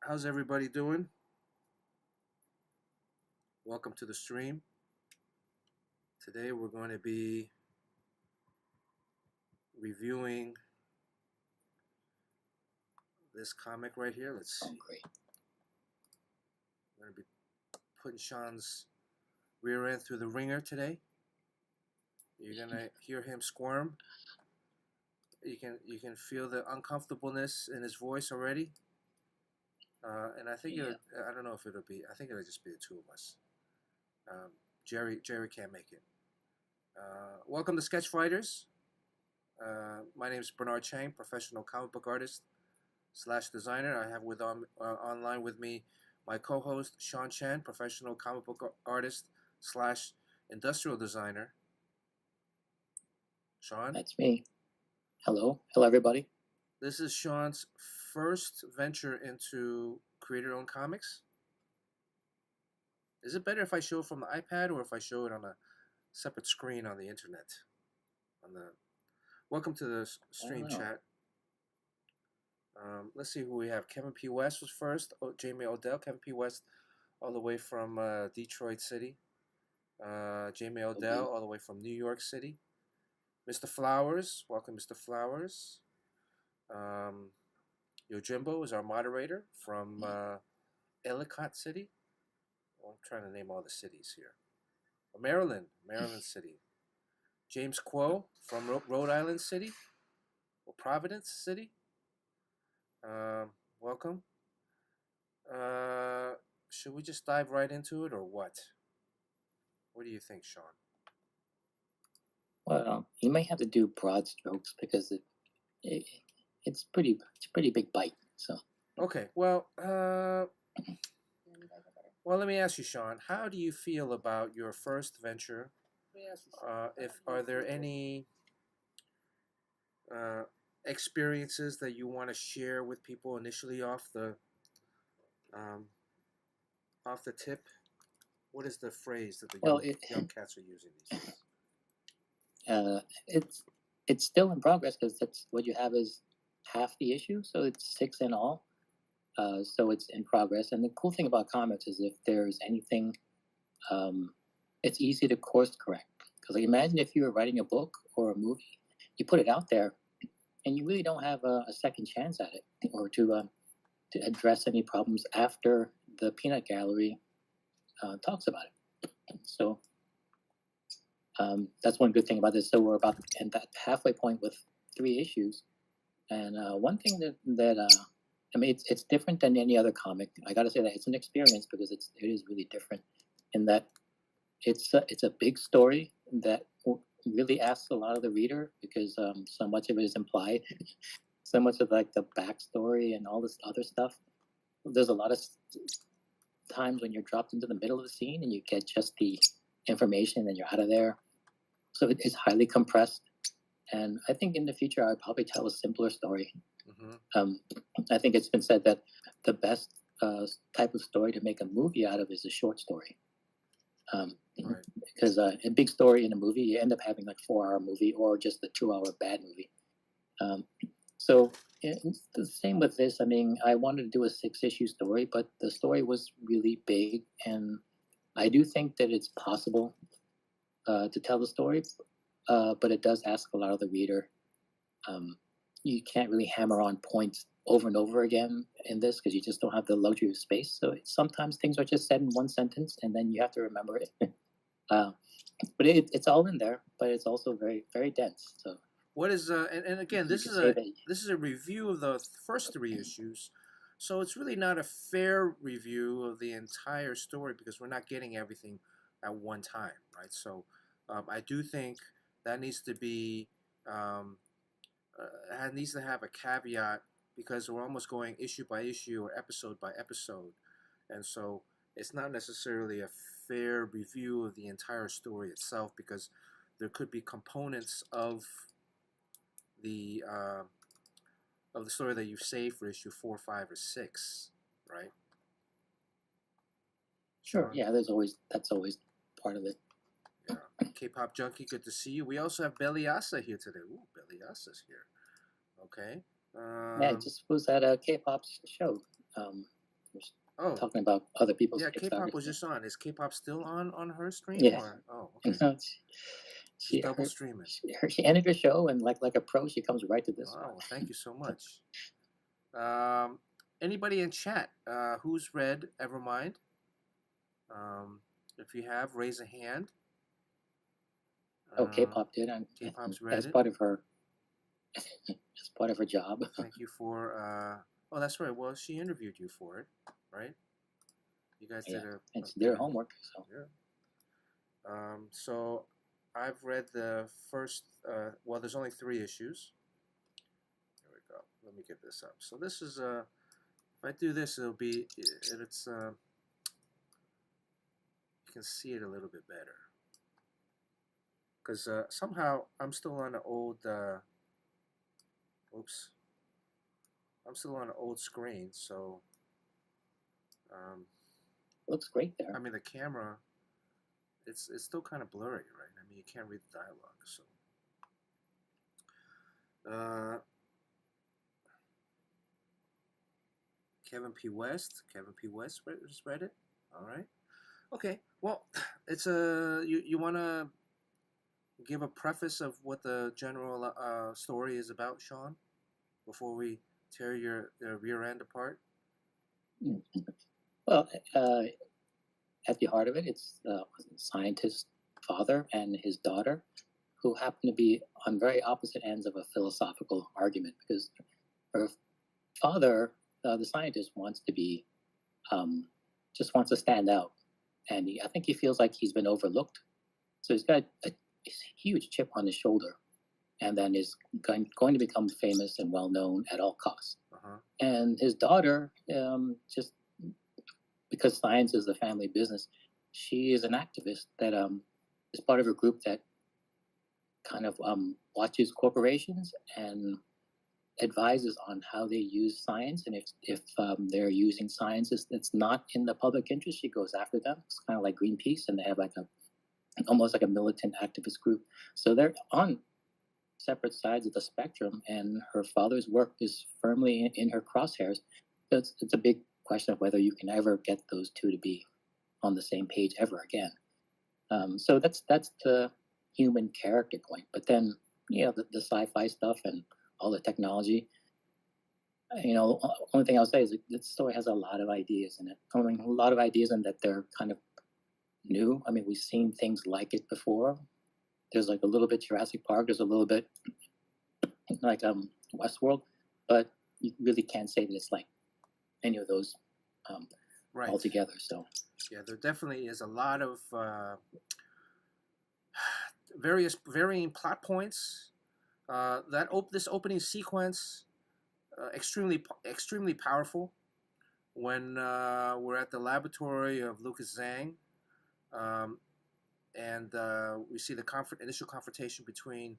How's everybody doing? Welcome to the stream. Today we're going to be reviewing this comic right here. Let's see. Great. We're going to be putting Sean's rear end through the ringer today. You're going to hear him squirm. You can feel the uncomfortableness in his voice already. And I think I don't know if it'll be. I think it'll just be the two of us. Jerry can't make it. Welcome to Sketch Fighters. My name is Bernard Chang, professional comic book artist / designer. I have online with me my co-host Sean Chen, professional comic book artist / industrial designer. Sean? That's me. Hello everybody. This is Sean's first venture into creator-owned comics. Is it better if I show it from the iPad or if I show it on a separate screen on the internet? Welcome to the stream chat. Let's see who we have. Kevin P. West was first. Jamie Odell. Kevin P. West all the way from Detroit City. Jamie Odell all the way from New York City. Mr. Flowers. Welcome, Mr. Flowers. Yojimbo is our moderator from Ellicott City. Well, I'm trying to name all the cities here. Maryland City. James Quo from Rhode Island City, or Providence City. Welcome. Should we just dive right into it, or what? What do you think, Sean? Well, you may have to do broad strokes because it's pretty big bite. So. Okay. Well, let me ask you, Sean. How do you feel about your first venture? Are there any experiences that you want to share with people initially off the tip? What is the phrase that the young cats are using these days? It's still in progress because that's what you have is half the issue, so it's 6 in all. So it's in progress. And the cool thing about comics is if there's anything, it's easy to course correct. Because like, imagine if you were writing a book or a movie, you put it out there, and you really don't have a second chance at it, or to address any problems after the peanut gallery talks about it. So that's one good thing about this. So we're about at that halfway point with 3 issues, and one thing that I mean, it's different than any other comic. I got to say that it's an experience because it is really different in that it's a big story that really asks a lot of the reader because so much of it is implied. So much of like the backstory and all this other stuff. There's a lot of times when you're dropped into the middle of the scene and you get just the information and you're out of there. So it is highly compressed. And I think in the future I'd probably tell a simpler story. Mm-hmm. I think it's been said that the best type of story to make a movie out of is a short story. Right. Because a big story in a movie, you end up having like 4-hour movie or just a 2-hour bad movie. So it's the same with this. I mean, I wanted to do a 6-issue story, but the story was really big, and I do think that it's possible to tell the story, but it does ask a lot of the reader. You can't really hammer on points over and over again in this because you just don't have the luxury of space. So sometimes things are just said in one sentence, and then you have to remember it. But it's all in there, but it's also very, very dense. So what is and again, this is a review of the first 3 issues, so it's really not a fair review of the entire story because we're not getting everything at one time, right? So I do think that needs to be needs to have a caveat because we're almost going issue by issue or episode by episode, and so it's not necessarily a fair review of the entire story itself because there could be components of the story that you saved for issue 4, 5, or 6, right? Sure. Yeah, that's always part of it. Yeah. K-pop junkie, good to see you. We also have Beliasa here today. Ooh, Beliasa's here. Okay. Yeah, I just was at a K-pop show. Oh, talking about other people's yeah, Kickstarter. K-pop was just on. Is K-pop still on her stream? Yeah. Or oh, And okay. so She's double streaming. she ended her show, and like a pro, she comes right to this Wow, one. well, thank you so much. Anybody in chat who's read EVERMIND? If you have, raise a hand. Oh, K-pop did. K-pop's read as it. part of her as part of her job. Thank you for. Oh, that's right. Well, she interviewed you for it, right? You guys did a. It's their homework. So yeah. So I've read the first. Well, there's only 3 issues. Here we go. Let me get this up. So this is if I do this, it'll be it's you can see it a little bit better. Because somehow I'm still on the old. Oops. I'm still on an old screen, so. Looks great there. I mean, the camera, it's still kind of blurry, right? I mean, you can't read the dialogue, so. Kevin P. West just read it. All right. Okay. Well, it's you want to give a preface of what the general story is about, Sean, before we tear your rear end apart? Well, at the heart of it, it's a scientist's father and his daughter who happen to be on very opposite ends of a philosophical argument, because her father, the scientist, wants to be, just wants to stand out. And I think he feels like he's been overlooked. So he's got a huge chip on his shoulder, and then is going to become famous and well known at all costs. And his daughter, just because science is the family business, she is an activist that is part of a group that kind of watches corporations and advises on how they use science, and if they're using science that's not in the public interest, she goes after them. It's kind of like Greenpeace, and they have like almost like a militant activist group. So they're on separate sides of the spectrum, and her father's work is firmly in her crosshairs. So it's a big question of whether you can ever get those two to be on the same page ever again. So that's the human character point. But then, the sci-fi stuff and all the technology. Only thing I'll say is that the story has a lot of ideas in it. I mean, a lot of ideas in that they're kind of new. I mean, we've seen things like it before. There's like a little bit Jurassic Park. There's a little bit like Westworld, but you really can't say that it's like any of those right. altogether. So yeah, there definitely is a lot of varying plot points. This opening sequence, extremely powerful. When we're at the laboratory of Lucas Zhang, and we see the initial confrontation between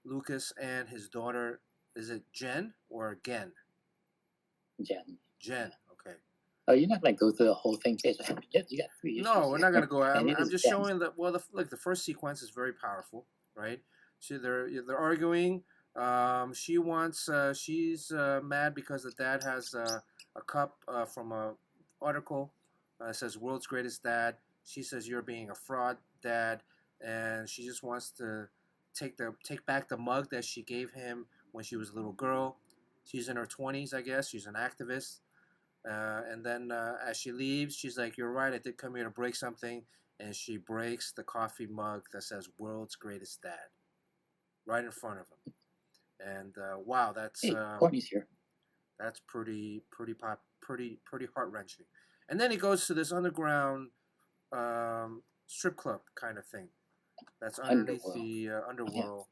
Lucas and his daughter. Is it Jen or Gen? Jen. Okay. Oh, you're not gonna go through the whole thing. You got 3 issues. No, we're not gonna go. I'm just Jen. showing that. Well, the first sequence is very powerful, right? So they're arguing. She wants. She's mad because the dad has a cup from a article. It says "World's Greatest Dad." She says you're being a fraud, Dad, and she just wants to take back the mug that she gave him when she was a little girl. She's in her 20s, I guess. She's an activist. And then as she leaves, she's like, "You're right. I did come here to break something," and she breaks the coffee mug that says "World's Greatest Dad" right in front of him. And wow, that's Courtney's here. That's pretty heart wrenching. And then he goes to this underground strip club kind of thing. That's underneath the underworld.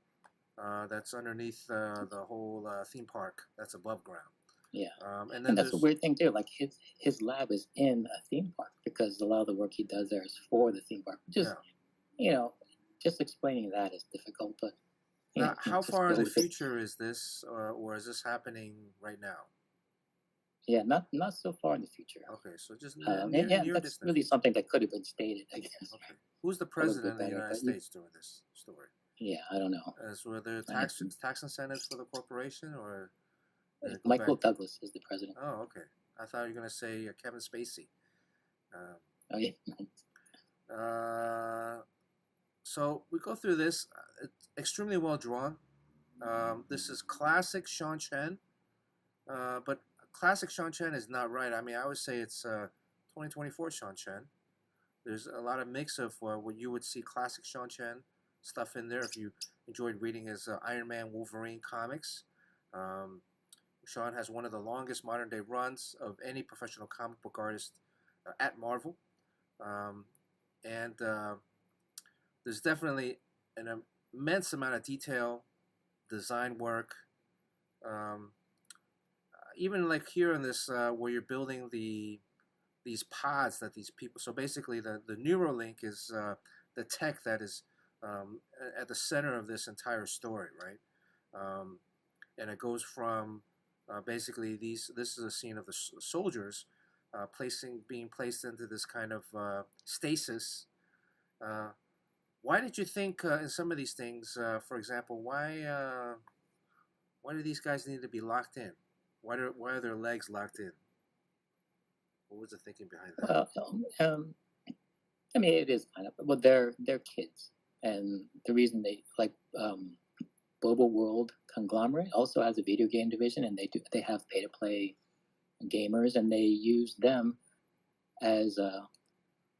Yeah. That's underneath the whole theme park. That's above ground. Yeah, and that's a weird thing too. Like his lab is in a theme park because a lot of the work he does there is for the theme park. Just just explaining that is difficult. But now, how far in the future is this, or is this happening right now? Yeah, not so far in the future. Okay, so just near that's distant. Really something that could have been stated, I guess. Okay. Who's the president of the United States during this story? Yeah, I don't know. Were there tax incentives for the corporation, or Michael Douglas is the president. Oh, okay. I thought you were gonna say Kevin Spacey. Oh yeah. So we go through this. It's extremely well drawn. This is classic Sean Chen, but classic Sean Chen is not right. I mean, I would say it's 2024 Sean Chen. There's a lot of mix of what you would see classic Sean Chen stuff in there if you enjoyed reading his Iron Man Wolverine comics. Sean has one of the longest modern day runs of any professional comic book artist at Marvel. And there's definitely an immense amount of detail, design work. Even like here in this, where you're building these pods that these people. So basically, the Neuralink is the tech that is at the center of this entire story, right? And it goes from basically these. This is a scene of the soldiers being placed into this kind of stasis. Why did you think in some of these things, for example, why do these guys need to be locked in? Why are their legs locked in? What was the thinking behind that? I mean, it is kind of, well, they're kids, and the reason they like Global World Conglomerate also has a video game division, and they have pay to play gamers, and they use them as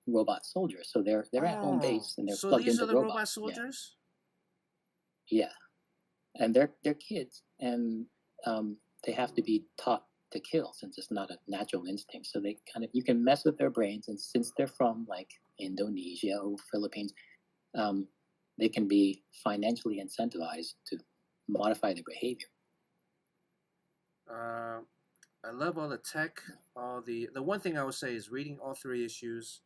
robot soldiers. So they're at home base, and they're so plugged these into are the robots. robot soldiers. Yeah, and they're kids, and they have to be taught to kill since it's not a natural instinct. So they kind of, you can mess with their brains, and since they're from like Indonesia or Philippines, they can be financially incentivized to modify their behavior. I love all the tech. All the one thing I would say is reading all 3 issues.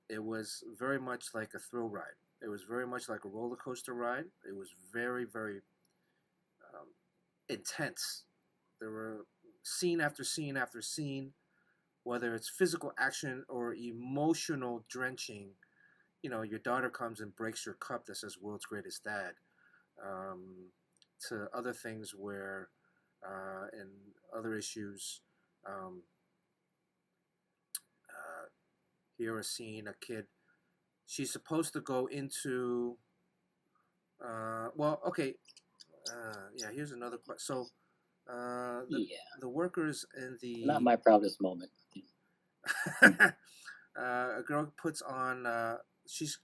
It was very much like a thrill ride. It was very much like a roller coaster ride. It was very, very intense. There were scene after scene after scene, whether it's physical action or emotional drenching. You know, your daughter comes and breaks your cup that says "World's Greatest Dad," to other things where, in other issues, here a scene, a kid, she's supposed to go into, well, okay, yeah, here's another question. So, the workers in the... Not my proudest moment. A girl puts on, she's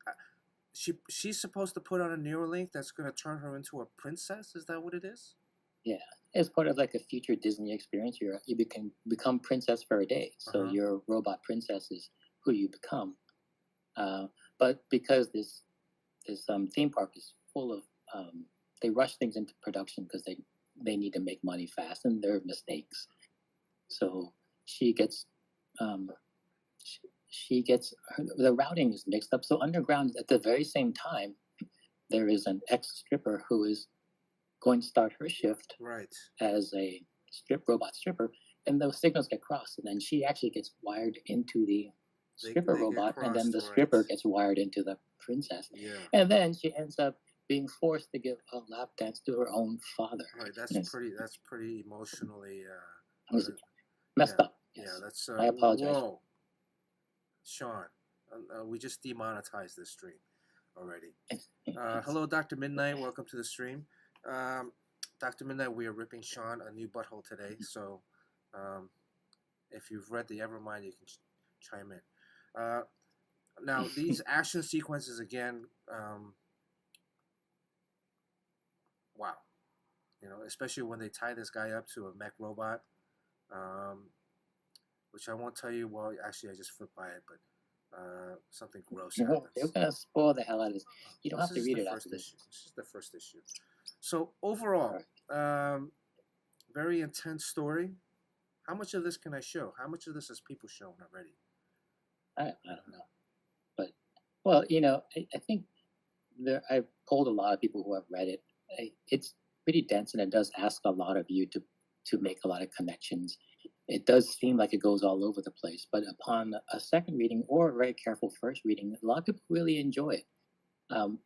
supposed to put on a Neuralink that's going to turn her into a princess? Is that what it is? Yeah, it's part of like a future Disney experience. You become princess for a day. So your robot princess is who you become. But because this theme park is full of, they rush things into production because they need to make money fast, and there are mistakes. So she gets the routing is mixed up. So underground, at the very same time, there is an ex-stripper who is going to start her shift as a robot stripper, and those signals get crossed, and then she actually gets wired into the stripper robot, and then the stripper gets wired into the princess, and then she ends up being forced to give a lap dance to her own father. Right, that's pretty emotionally messed up. Yes. Yeah, that's. I apologize. Whoa, Sean, we just demonetized this stream already. Hello, Dr. Midnight. Welcome to the stream. Dr. Midnight, we are ripping Sean a new butthole today. So, if you've read the EVERMIND, you can chime in. Now, these action sequences again. Wow, you know, especially when they tie this guy up to a mech robot, which I won't tell you. Well, actually, I just flipped by it, but something gross happens. You're gonna spoil the hell out of this. You don't have to read it after this. This is the first issue. So overall, very intense story. How much of this can I show? How much of this has people shown already? I don't know, but well, you know, I think I've polled a lot of people who have read it. It's pretty dense, and it does ask a lot of you to make a lot of connections. It does seem like it goes all over the place, but upon a second reading or a very careful first reading, a lot of people really enjoy it.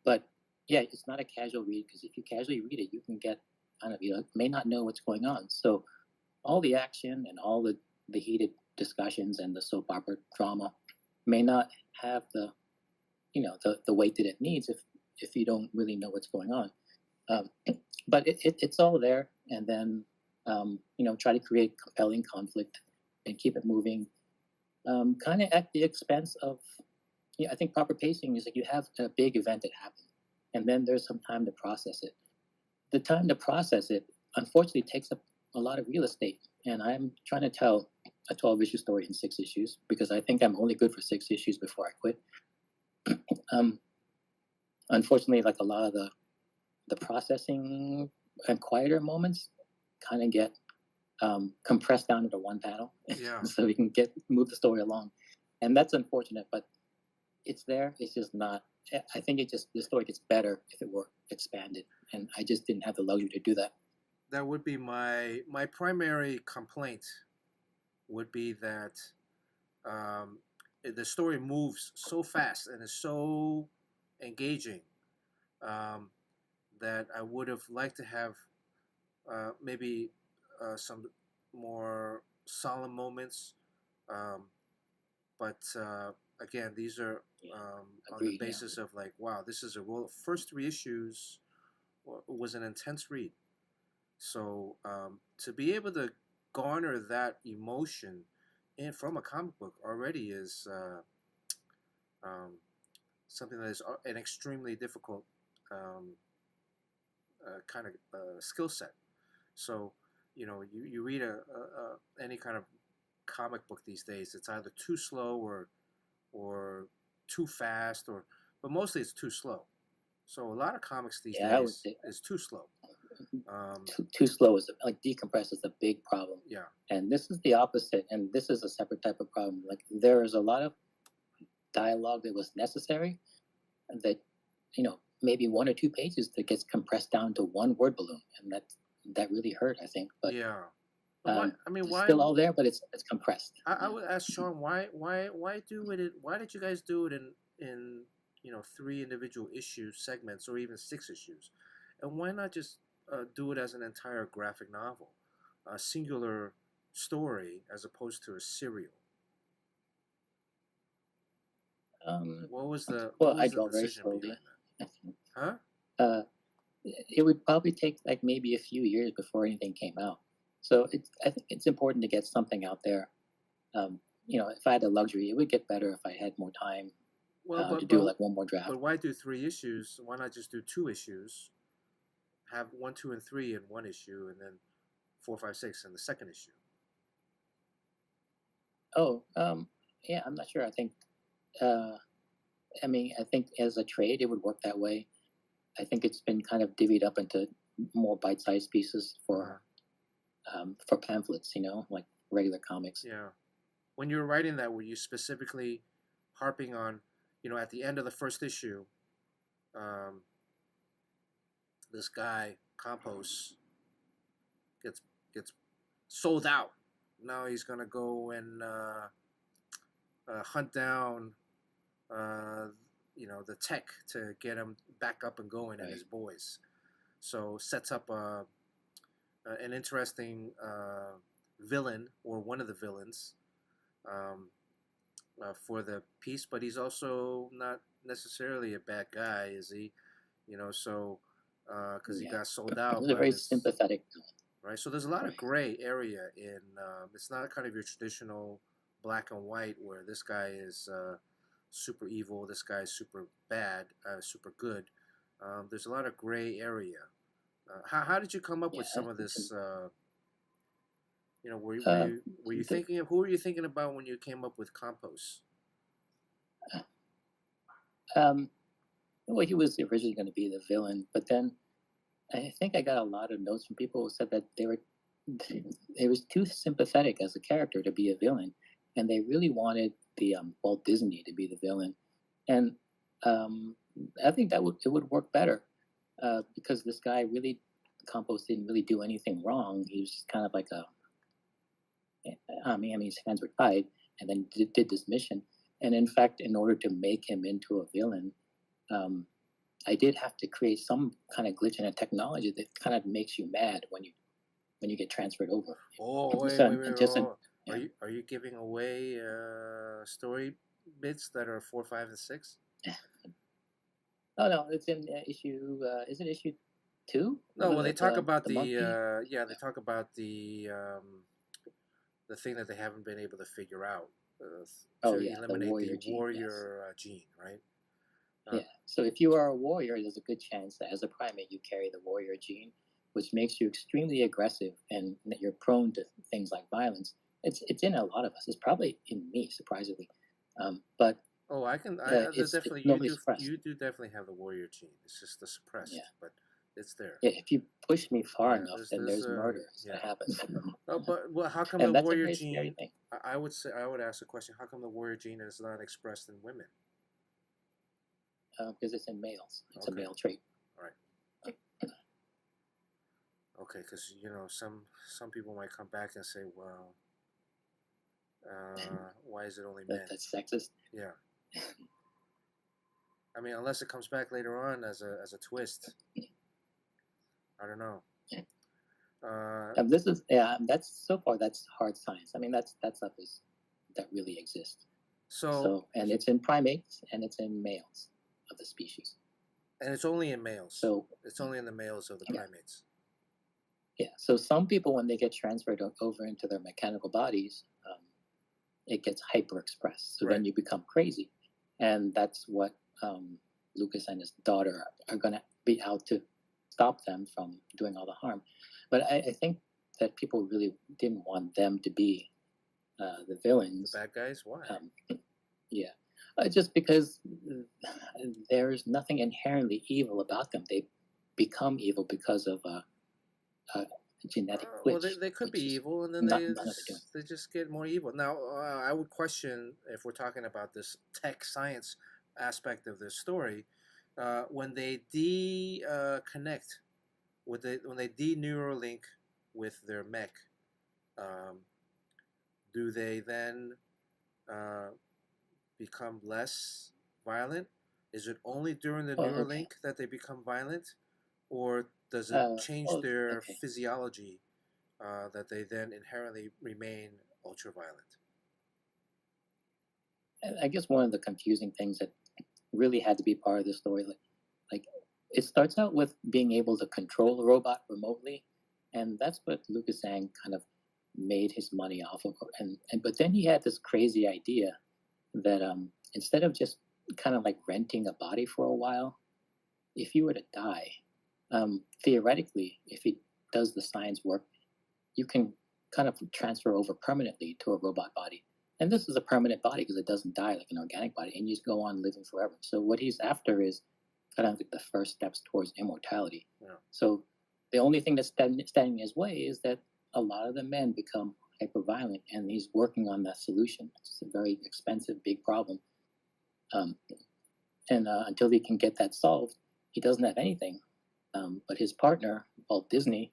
But yeah, it's not a casual read, because if you casually read it, you can get kind of, you know, may not know what's going on. So all the action and all the heated discussions and the soap opera drama may not have the the weight that it needs if you don't really know what's going on. Um, but it's all there, and then try to create compelling conflict and keep it moving, kind of at the expense of. I think proper pacing is like you have a big event that happened, and then there's some time to process it. The time to process it, unfortunately, takes up a lot of real estate, and I'm trying to tell a 12-issue story in 6 issues because I think I'm only good for 6 issues before I quit. Unfortunately, like a lot of the processing and quieter moments kind of get compressed down into one panel, Yeah. so we can move the story along, and that's unfortunate. But it's there. It's just not. I think the story gets better if it were expanded, and I just didn't have the luxury to do that. That would be my primary complaint. Would be that the story moves so fast and is so engaging that I would have liked to have maybe some more solemn moments. But again, these are on the basis of like, wow, this is a roll. First 3 issues was an intense read. So to be able to garner that emotion from a comic book already is something that is an extremely difficult kind of skill set. So you read any kind of comic book these days, it's either too slow or too fast, but mostly it's too slow. So a lot of comics these days is too slow. Too slow is like decompress is a big problem. Yeah. And this is the opposite, and this is a separate type of problem. Like there is a lot of dialogue that was necessary that maybe 1 or 2 pages that gets compressed down to 1 word balloon, and that really hurt, I think. But yeah. why? It's still all there, but it's compressed. I would ask Sean why do it? Why did you guys do it in 3 individual issue segments or even 6 issues, and why not just do it as an entire graphic novel, a singular story as opposed to a serial? What was the I draw very slowly. Huh? It would probably take like maybe a few years before anything came out. So I think it's important to get something out there. If I had the luxury, it would get better if I had more time to do like 1 more draft. But why do 3 issues? Why not just do 2 issues? Have 1, 2, and 3 in 1 issue, and then 4, 5, 6 in the second issue. Oh, yeah, I'm not sure. I think, I think as a trade, it would work that way. I think it's been kind of divvied up into more bite-sized pieces for pamphlets, like regular comics. Yeah. When you were writing that, were you specifically harping on, at the end of the first issue, this guy Campos gets sold out. Now he's gonna go and hunt down the tech to get him back up and going and his boys. So sets up an interesting villain, or one of the villains, for the piece, but he's also not necessarily a bad guy, is he? So because he got sold out. He's a very sympathetic. Right. So there's a lot of gray area in. It's not kind of your traditional black and white where this guy is super evil, this guy is super bad, super good. There's a lot of gray area. How did you come up with some of this? Were you thinking of, who were you thinking about when you came up with Campos? Well, he was originally going to be the villain, but then I think I got a lot of notes from people who said that it was too sympathetic as a character to be a villain, and they really wanted the Walt Disney to be the villain, and I think it would work better because this guy Campos didn't really do anything wrong. He was just kind of like his hands were tied, and then did this mission. And in fact, in order to make him into a villain, I did have to create some kind of glitch in a technology that kind of makes you mad when you when you get transferred over. Oh, wait, So wait, wait. just Oh, yeah. are you giving away story bits that are 4, 5, and 6? Oh no, it's in issue. Is it issue 2? No, well, they talk about the monkey. yeah, they talk about the thing that they haven't been able to figure out to eliminate the warrior gene, right? Yeah. So if you are a warrior, there's a good chance that as a primate you carry the warrior gene, which makes you extremely aggressive and that you're prone to things like violence. It's in a lot of us. It's probably in me, surprisingly. But oh, it's definitely normally suppressed. you do definitely have the warrior gene. It's just the suppressed, Yeah. but it's there. Yeah, if you push me far enough, then there's murder that happens. Oh, but well, how come and the that's warrior a very gene? scary thing. I would say I would ask the question: how come the warrior gene is not expressed in women? Because it's in males. It's a male trait. All right. Okay, because you know some people might come back and say, well, why is it only men? That's sexist. Yeah. I mean, unless it comes back later on as a twist. I don't know. This is that's so far that's hard science. I mean that's stuff that really exists. So and it's in primates and it's in males of the species. And it's only in males. So it's only in the males of the primates. Yeah. So some people, when they get transferred over into their mechanical bodies, it gets hyper expressed. So then you become crazy, and that's what Lucas and his daughter are going to be out to stop them from doing all the harm. But I think that people really didn't want them to be the villains. The bad guys? Why? Yeah. Just because there's nothing inherently evil about them. They become evil because of genetic glitch. Well, they could be evil, and then they just get more evil. Now, I would question, if we're talking about this tech science aspect of this story, when they connect, when they de-neuralink with their mech, do they then become less violent? Is it only during the Neuralink that they become violent, or does it change their physiology that they then inherently remain ultra-violent? I guess one of the confusing things that really had to be part of the story, like it starts out with being able to control a robot remotely, and that's what Lucas Sang kind of made his money off of. But then he had this crazy idea that instead of just kind of like renting a body for a while, if you were to die, theoretically, if he does the science work, you can kind of transfer over permanently to a robot body. And this is a permanent body because it doesn't die like an organic body, and you just go on living forever. So what he's after is kind of like the first steps towards immortality. Yeah. So the only thing that's standing in his way is that a lot of the men become hyper-violent, and he's working on that solution. It's a very expensive, big problem. Until he can get that solved, he doesn't have anything. But his partner, Walt Disney,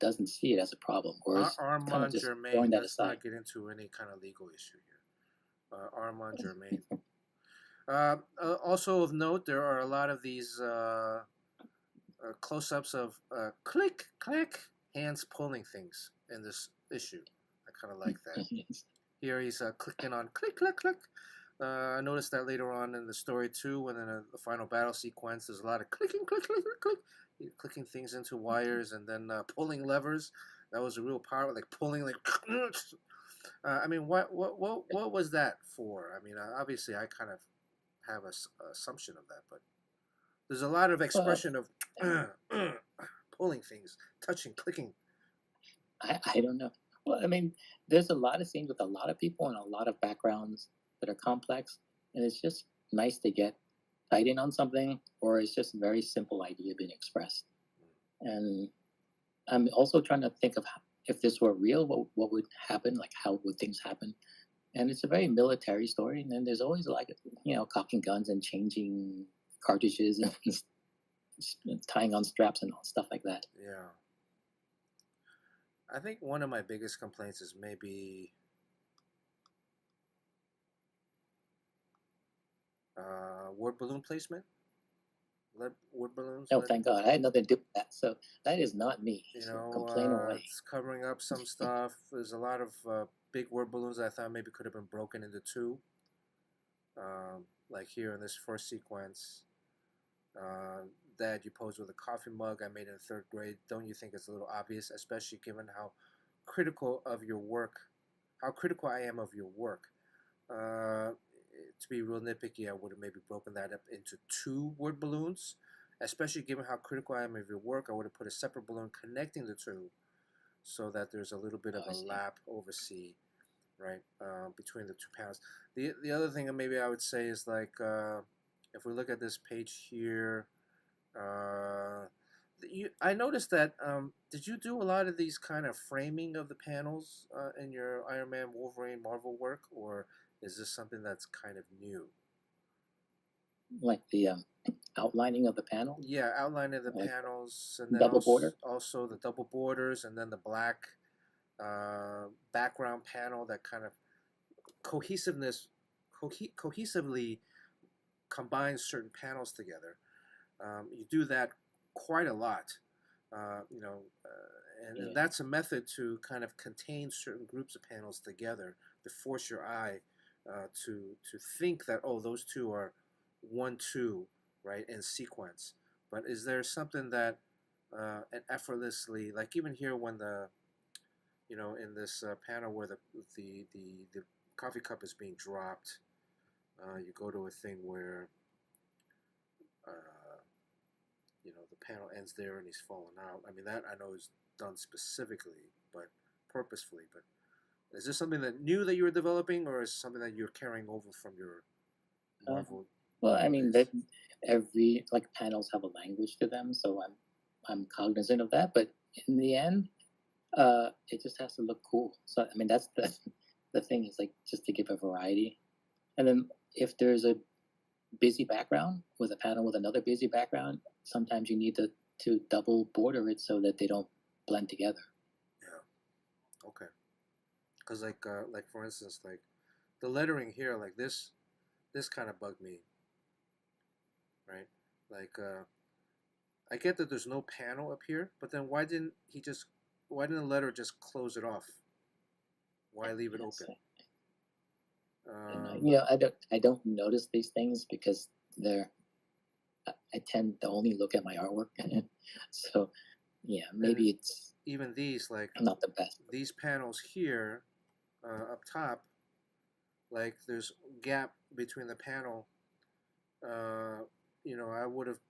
doesn't see it as a problem. Or Armand Germain, let's not get into any kind of legal issue here. Armand Germain. Also of note, there are a lot of these close-ups of click, click, hands pulling things in this issue. I kind of like that. Here he's clicking on click, click, click. I noticed that later on in the story too, when in the final battle sequence, there's a lot of clicking, click, click, click, click. Clicking things into wires and then pulling levers. That was a real power, like pulling, like. I mean, what was that for? I mean, obviously, I kind of have an assumption of that, but there's a lot of expression of pulling things, touching, clicking. I don't know. Well, I mean, there's a lot of scenes with a lot of people and a lot of backgrounds that are complex, and it's just nice to get tied in on something, or it's just a very simple idea being expressed. And I'm also trying to think of if this were real, what would happen, like how would things happen. And it's a very military story, and then there's always like, cocking guns and changing cartridges and tying on straps and all stuff like that. Yeah. I think one of my biggest complaints is maybe word balloon placement. wood balloons. Oh, thank God. I had nothing to do with that. So that is not me. You So know, complain away. it's covering up some stuff. There's a lot of big word balloons that I thought maybe could have been broken into two. Like here in this first sequence, Dad, you posed with a coffee mug I made in 3rd grade. Don't you think it's a little obvious, especially given how critical of your work, how critical I am of your work? To be real nitpicky, I would have maybe broken that up into 2 word balloons, especially given how critical I am of your work. I would have put a separate balloon connecting the 2 so that there's a little bit of a lap over C, right, between the 2 panels. The other thing maybe I would say is like, if we look at this page here, I noticed that, did you do a lot of these kind of framing of the panels in your Iron Man, Wolverine, Marvel work, or is this something that's kind of new? Like the outlining of the panel? Yeah, outlining of the like panels, and then double border? also the double borders, and then the black background panel that kind of cohesively combines certain panels together. You do that quite a lot, you know, and that's a method to kind of contain certain groups of panels together to force your eye to think that, oh, those 2 are 1, 2, right, in sequence. But is there something that and effortlessly, like even here when the, you know, in this panel where the coffee cup is being dropped, you go to a thing where you know, the panel ends there and he's fallen out. I mean, that I know is done specifically, but purposefully. But is this something that new that you were developing, or is it something that you're carrying over from your Marvel? Well, I mean, every like panels have a language to them, so I'm cognizant of that. But in the end, it just has to look cool. So I mean, that's the thing is like just to give a variety. And then if there's a busy background with a panel with another busy background, sometimes you need to double border it so that they don't blend together. Yeah. Okay. Because like for instance, like the lettering here, like this kind of bugged me. Right. Like I get that there's no panel up here, but then why didn't the letter just close it off? Why leave it open? You know, I don't notice these things because I tend to only look at my artwork. So yeah, maybe it's even these, like, not the best. These panels here up top, like there's gap between the panel. You know, I would have,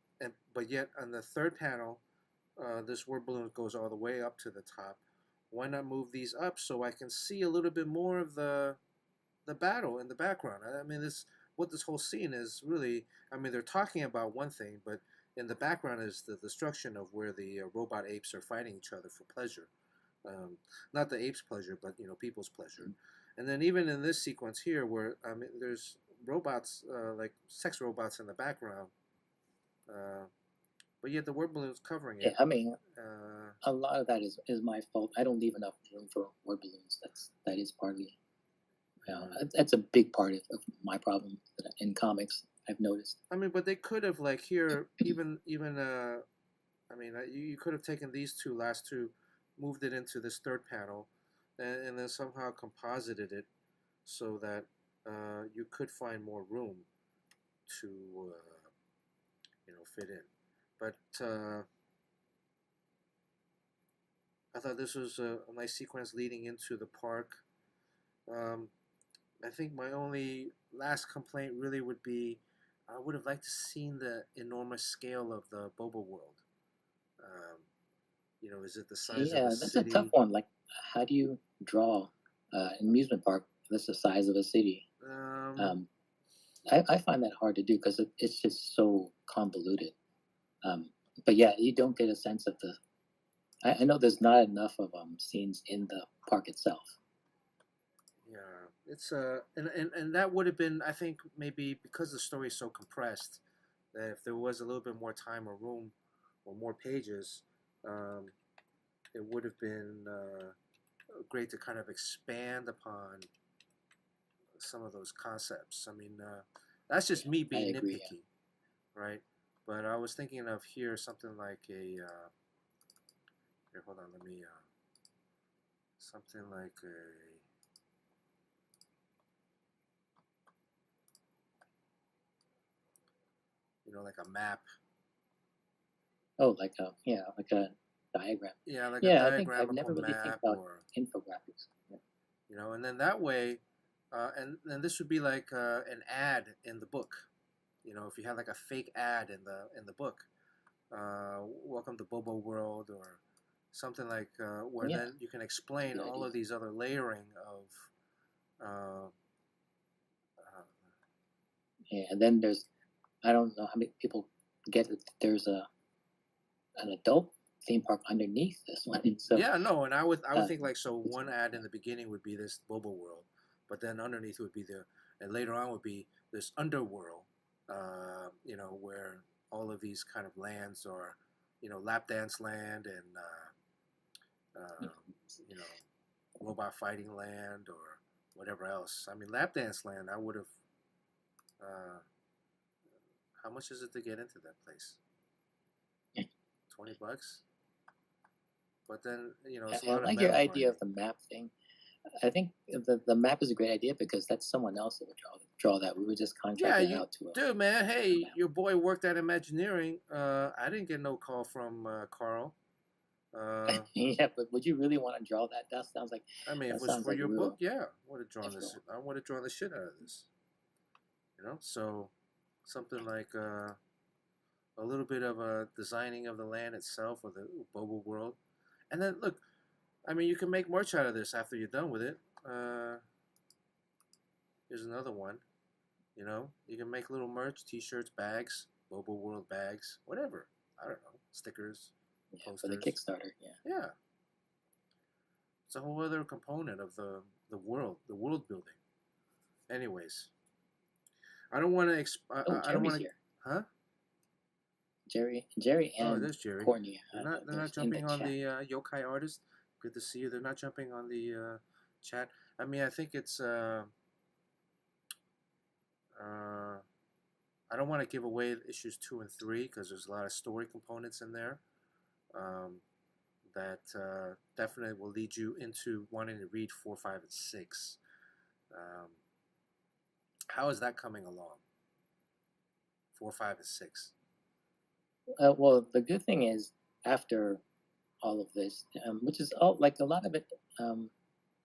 but yet on the 3rd panel, this word balloon goes all the way up to the top. Why not move these up so I can see a little bit more of the battle in the background? I mean, what this whole scene is really, I mean, they're talking about one thing, but in the background is the destruction of where the robot apes are fighting each other for pleasure. Not the apes' pleasure, but, you know, people's pleasure. And then even in this sequence here where, I mean, there's robots, like sex robots in the background, but yet the word balloon's covering it. Yeah, I mean, a lot of that is my fault. I don't leave enough room for word balloons. That is partly, that's a big part of my problem in comics, I've noticed. I mean, but they could have, like here, even I mean, you could have taken these last two, moved it into this 3rd panel, and then somehow composited it so that you could find more room to you know, fit in. But I thought this was a nice sequence leading into the park. I think my only last complaint really would be I would have liked to seen the enormous scale of the Boba world. You know, is it the size of a that's city? a tough one. Like, how do you draw an amusement park that's the size of a city? I find that hard to do because it's just so convoluted. But yeah, you don't get a sense of the. I know there's not enough of scenes in the park itself. Yeah, it's and that would have been, I think, maybe because the story is so compressed, that if there was a little bit more time or room or more pages, it would have been great to kind of expand upon some of those concepts. I mean, that's just me being nitpicky, right? But I was thinking of here something like a here, hold on, let me something like a like a map. Oh, like a diagram. Yeah, like a Yeah, I think I've never diagramical really think map, about or infographics. Yeah. and then that way, and then this would be like an ad in the book. If you had like a fake ad in the book, welcome to Bobo World, or something like where Yeah, then you can explain good all idea. of these other layering of Yeah, and then there's, I don't know how many people get it. There's an adult theme park underneath this one. So yeah, no, and I would think like, so one ad in the beginning would be this Bobo World, but then underneath would be and later on would be this underworld, where all of these kind of lands are, lap dance land, and robot fighting land, or whatever else. I mean, lap dance land, I would have. How much is it to get into that place? $20. But then it's a I lot of like your metal idea grinding. of the map thing. I think the map is a great idea because that's someone else that would draw that. We would just contract Yeah, that out to dude, man. Hey, map. your boy worked at Imagineering. I didn't get no call from Carl. Yeah, but would you really want to draw that? That sounds like I mean, if it was sounds for like your real book, yeah, I would have drawn this. difficult. I would have drawn the shit out of this. So something like a little bit of a designing of the land itself, or the Bobo world, and then look. I mean, you can make merch out of this after you're done with it. Here's another one. You can make little merch, T-shirts, bags, Bobo World bags, whatever. I don't know, stickers, Yeah, posters. for the Kickstarter. Yeah. Yeah, it's a whole other component of the world building. Anyways, I don't want to. I don't want to. Here. Huh? Jerry Oh, and there's Jerry. Courtney. They're not jumping on the yokai artist. Good to see you. They're not jumping on the chat. I mean, I think it's. I don't want to give away issues 2 and 3 because there's a lot of story components in there that definitely will lead you into wanting to read 4, 5, and 6. How is that coming along? 4, 5, and 6. Well, the good thing is after all of this, which is all like a lot of it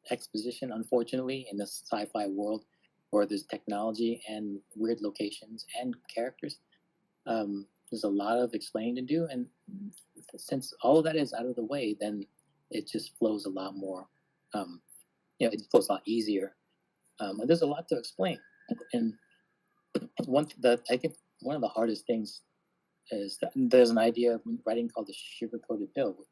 exposition, unfortunately, in the sci-fi world, where there's technology and weird locations and characters. There's a lot of explaining to do, and since all of that is out of the way, then it just flows a lot more. It flows a lot easier. And there's a lot to explain, and I think one of the hardest things is that there's an idea of writing called the sugar-coated pill.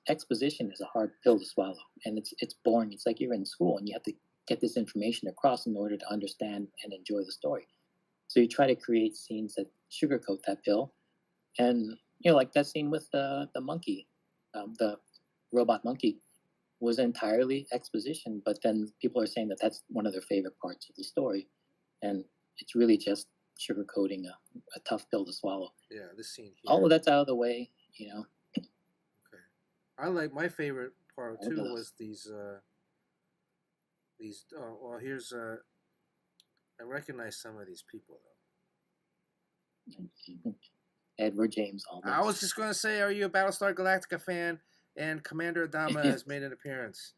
Exposition is a hard pill to swallow, and it's boring. It's like you're in school and you have to get this information across in order to understand and enjoy the story. So you try to create scenes that sugarcoat that pill, and like that scene with the monkey, the robot monkey, was entirely exposition. But then people are saying that that's one of their favorite parts of the story, and it's really just sugarcoating a tough pill to swallow. Yeah, this scene here. All of that's out of the way, Okay. I like, my favorite part too was these. Well, here's I recognize some of these people though. Edward James Olmos. I was just gonna say, are you a Battlestar Galactica fan? And Commander Adama has made an appearance.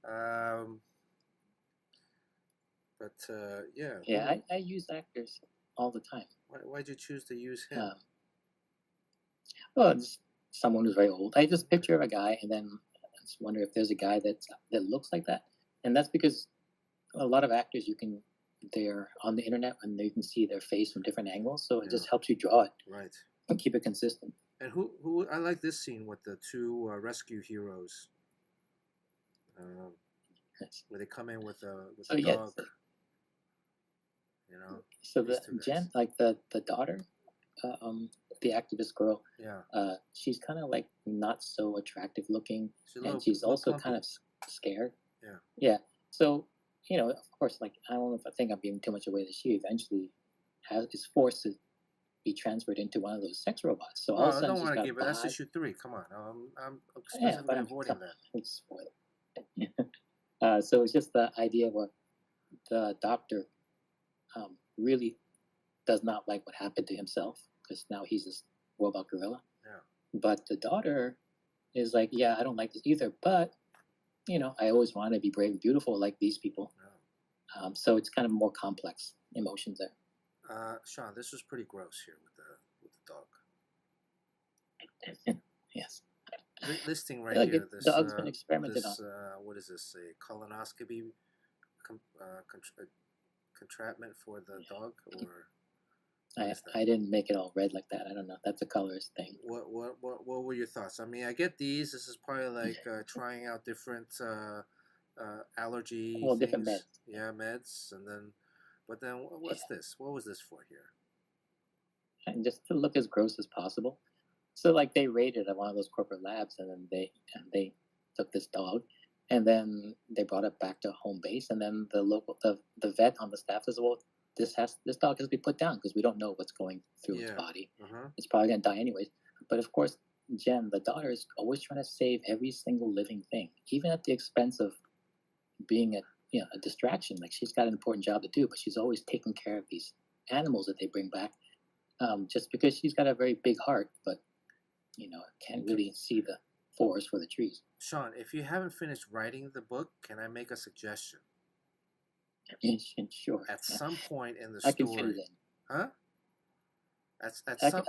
Yeah. Yeah, I use actors all the time. Why'd you choose to use him? Well, it's someone who's very old. I just picture a guy, and then I just wonder if there's a guy that looks like that. And that's because a lot of actors they're on the internet and you can see their face from different angles, so it just helps you draw it. Right. And keep it consistent. And who I like this scene with the two rescue heroes, where they come in with a dog. So Jen, like the daughter, the activist girl. Yeah. She's kind of like not so attractive looking, and she's little also clumpy. kind of scared. Yeah. Yeah. So of course, like I don't know if I think I'm giving too much away that she eventually is forced to be transferred into one of those sex robots. So all Well, of a I sudden don't she's want to got a give it. That's bod. issue 3. Come on, I'm Yeah, specifically but avoiding that. it's spoiled. So it's just the idea where the doctor really does not like what happened to himself because now he's this robot gorilla. Yeah. But the daughter is like, yeah, I don't like this either, but you know, I always want to be brave and beautiful like these people. Yeah. So it's kind of more complex emotions there. Sean, this was pretty gross here with the dog. Yes. This thing right Like here. the This dog's been experimented this on. what is this? A colonoscopy contraptment for the dog, or I didn't make it all red like that. I don't know. That's a colorist thing. What were your thoughts? I mean, I get these. This is probably like trying out different allergy things. Different meds. Yeah, meds, and then, but then what's this? What was this for here? And just to look as gross as possible. So like they raided at one of those corporate labs, and then they took this dog, and then they brought it back to home base, and then the vet on the staff says, well, this dog has to be put down because we don't know what's going through its body. It's probably gonna die anyways. But of course, Jen, the daughter, is always trying to save every single living thing, even at the expense of being a distraction. Like she's got an important job to do, but she's always taking care of these animals that they bring back, just because she's got a very big heart, but can't really see the forest for the trees. Sean, if you haven't finished writing the book, can I make a suggestion? Sure. At some point in the story, I can fit it in. Huh?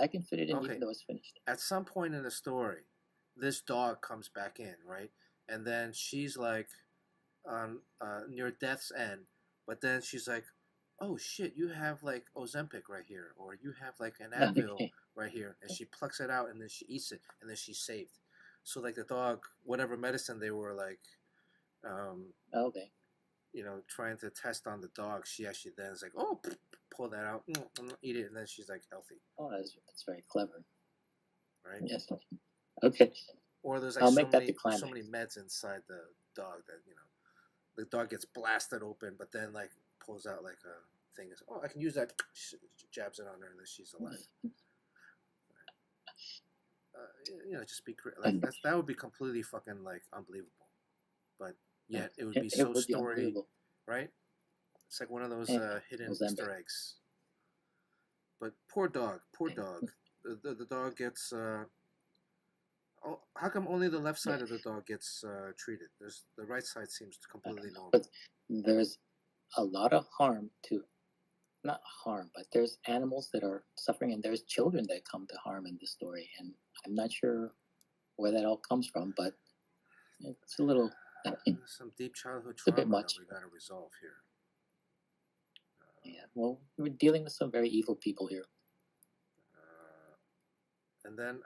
I can fit it in even though it's finished. At some point in the story, this dog comes back in, right? And then she's like on near death's end, but then she's like, oh shit, you have like Ozempic right here, or you have like an Advil right here, and she plucks it out and then she eats it, and then she's saved. So like the dog, whatever medicine they were like, trying to test on the dog, she actually then is like, oh, pull that out, eat it, and then she's like healthy. Oh, that's very clever. Right? Yes. Okay. Or there's like so many meds inside the dog that the dog gets blasted open, but then like pulls out like a thing. Is, oh, I can use that. Jabs it on her, and then she's alive. Just be like that would be completely fucking like unbelievable, but yet it would be so story, right? It's like one of those hidden Easter eggs. But poor dog. The dog gets. How come only the left side of the dog gets treated? The right side seems completely normal. But there's a lot of harm to, not harm, but there's animals that are suffering, and there's children that come to harm in this story, and I'm not sure where that all comes from, but it's a little. Some deep childhood trauma that we got to resolve here. Yeah, well, we're dealing with some very evil people here. And then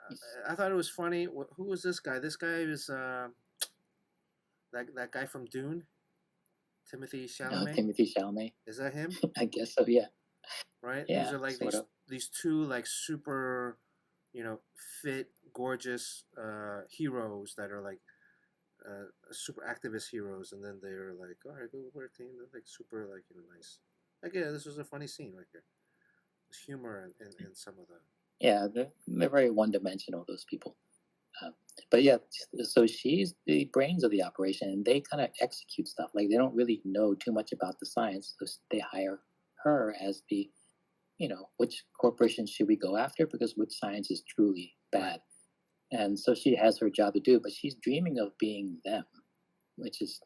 I thought it was funny. Who was this guy? This guy is that guy from Dune, Timothy Chalamet. Timothy Chalamet. Is that him? I guess so. Yeah. Right. Yeah. These are like these two like super, fit, gorgeous heroes that are like super activist heroes, and then they're like, all right, go work team. They're like super like nice. Like this was a funny scene right here. There's humor in some of the. Yeah, they're very one-dimensional, those people. But yeah, so she's the brains of the operation, and they kind of execute stuff. Like they don't really know too much about the science, so they hire her as the, which corporation should we go after because which science is truly bad. And so she has her job to do, but she's dreaming of being them, which is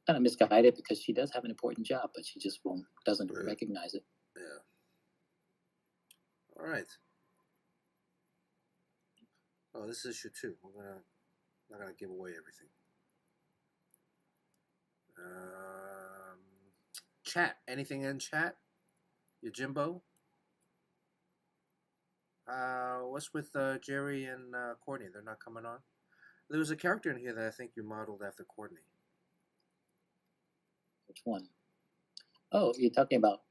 kind of misguided because she does have an important job, but she just doesn't recognize it. Yeah. All right. Oh, this is issue 2. We're not gonna give away everything. Chat. Anything in chat? Yojimbo? What's with Jerry and Courtney? They're not coming on. There was a character in here that I think you modeled after Courtney. Which one? Oh, you're talking about.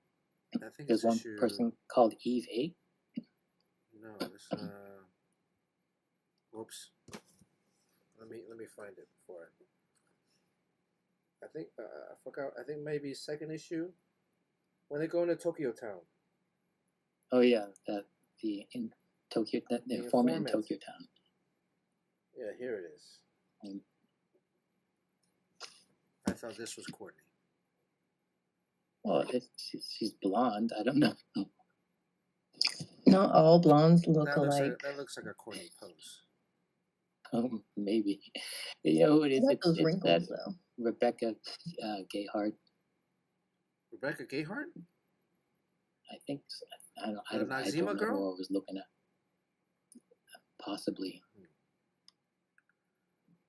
I think there's one person called Eve 8. No, this. Whoops. Let me find it before I think I forgot. I think maybe second issue when they go into Tokyo Town. Oh yeah, in Tokyo, the The informant in informant. Tokyo Town. Yeah, here it is. Um, I thought this was Courtney. Well, she's blonde. I don't know. Not all blondes look alike. That looks like a Courtney pose. Maybe. You know who it is? I got those It's wrinkles that though. Rebecca Gayheart. Rebecca Gayheart? I think. I don't The know Noxzema girl? who I was looking at. Possibly.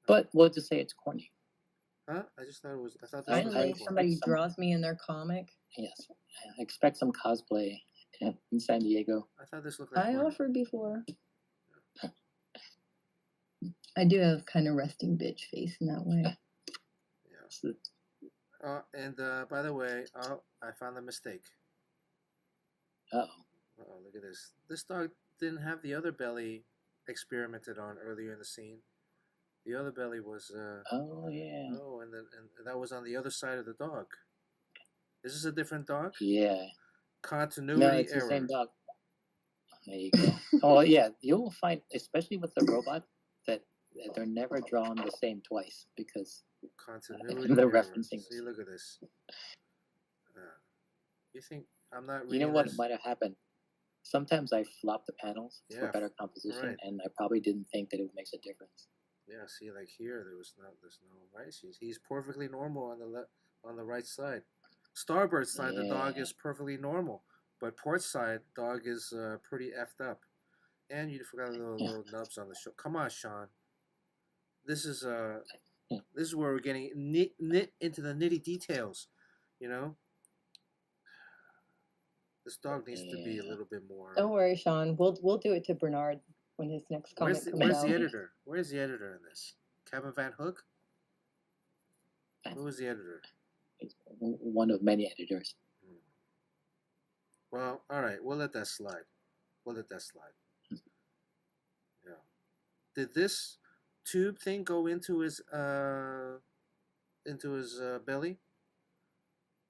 But we'll just say it's corny. Huh? I just thought it was. I thought this was Finally, Courtney. somebody some- draws me in their comic. Yes. I expect some cosplay in San Diego. I thought this looked like I Courtney. offered before. I do have kind of resting bitch face in that way. Yeah. And by the way, I found a mistake. Uh-oh. Uh-oh, look at this. This dog didn't have the other belly experimented on earlier in the scene. The other belly was. Oh, yeah. Oh, and that was on the other side of the dog. Is this a different dog? Yeah. Continuity No, it's error. the same dog. There you go. Oh, yeah. You will find, especially with the robot, that they're never drawn the same twice because Continuity they're error. referencing. See, look at this. You think I'm not You reading know what this? might have happened? Sometimes I flop the panels for Yeah, better composition, right. and I probably didn't think that it makes a difference. Yeah, see, like here, there's no right. He's perfectly normal on the right side. Starboard side, the dog Yeah. is perfectly normal, but port side, dog is pretty effed up. And you forgot little nubs on the show. Come on, Sean. This is where we're getting nit into the nitty details. You know, this dog needs to be a little bit more. Don't worry, Sean. We'll do it to Bernard when his next comic comes Where's out. the editor? Where's the editor in this? Kevin Van Hook? Who was the editor? It's one of many editors. Well, all right. We'll let that slide. Yeah. Did this tube thing go into his belly?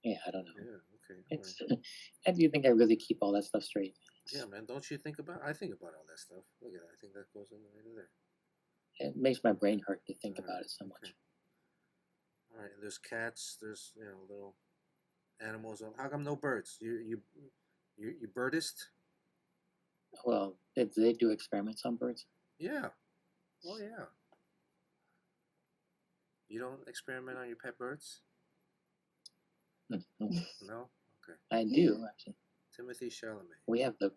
Yeah, I don't know. Yeah. Okay. It's, all right. how do you think I really keep all that stuff straight? Yeah, man. Don't you think about? I think about all that stuff. Look at that. I think that goes in right there. It makes my brain hurt to think about it so much. Okay. All right. There's cats. There's little animals. How come no birds? You birdist? Well, they do experiments on birds. Yeah. Oh yeah. You don't experiment on your pet birds? No. Okay. I do, actually. Timothy Chalamet. We have the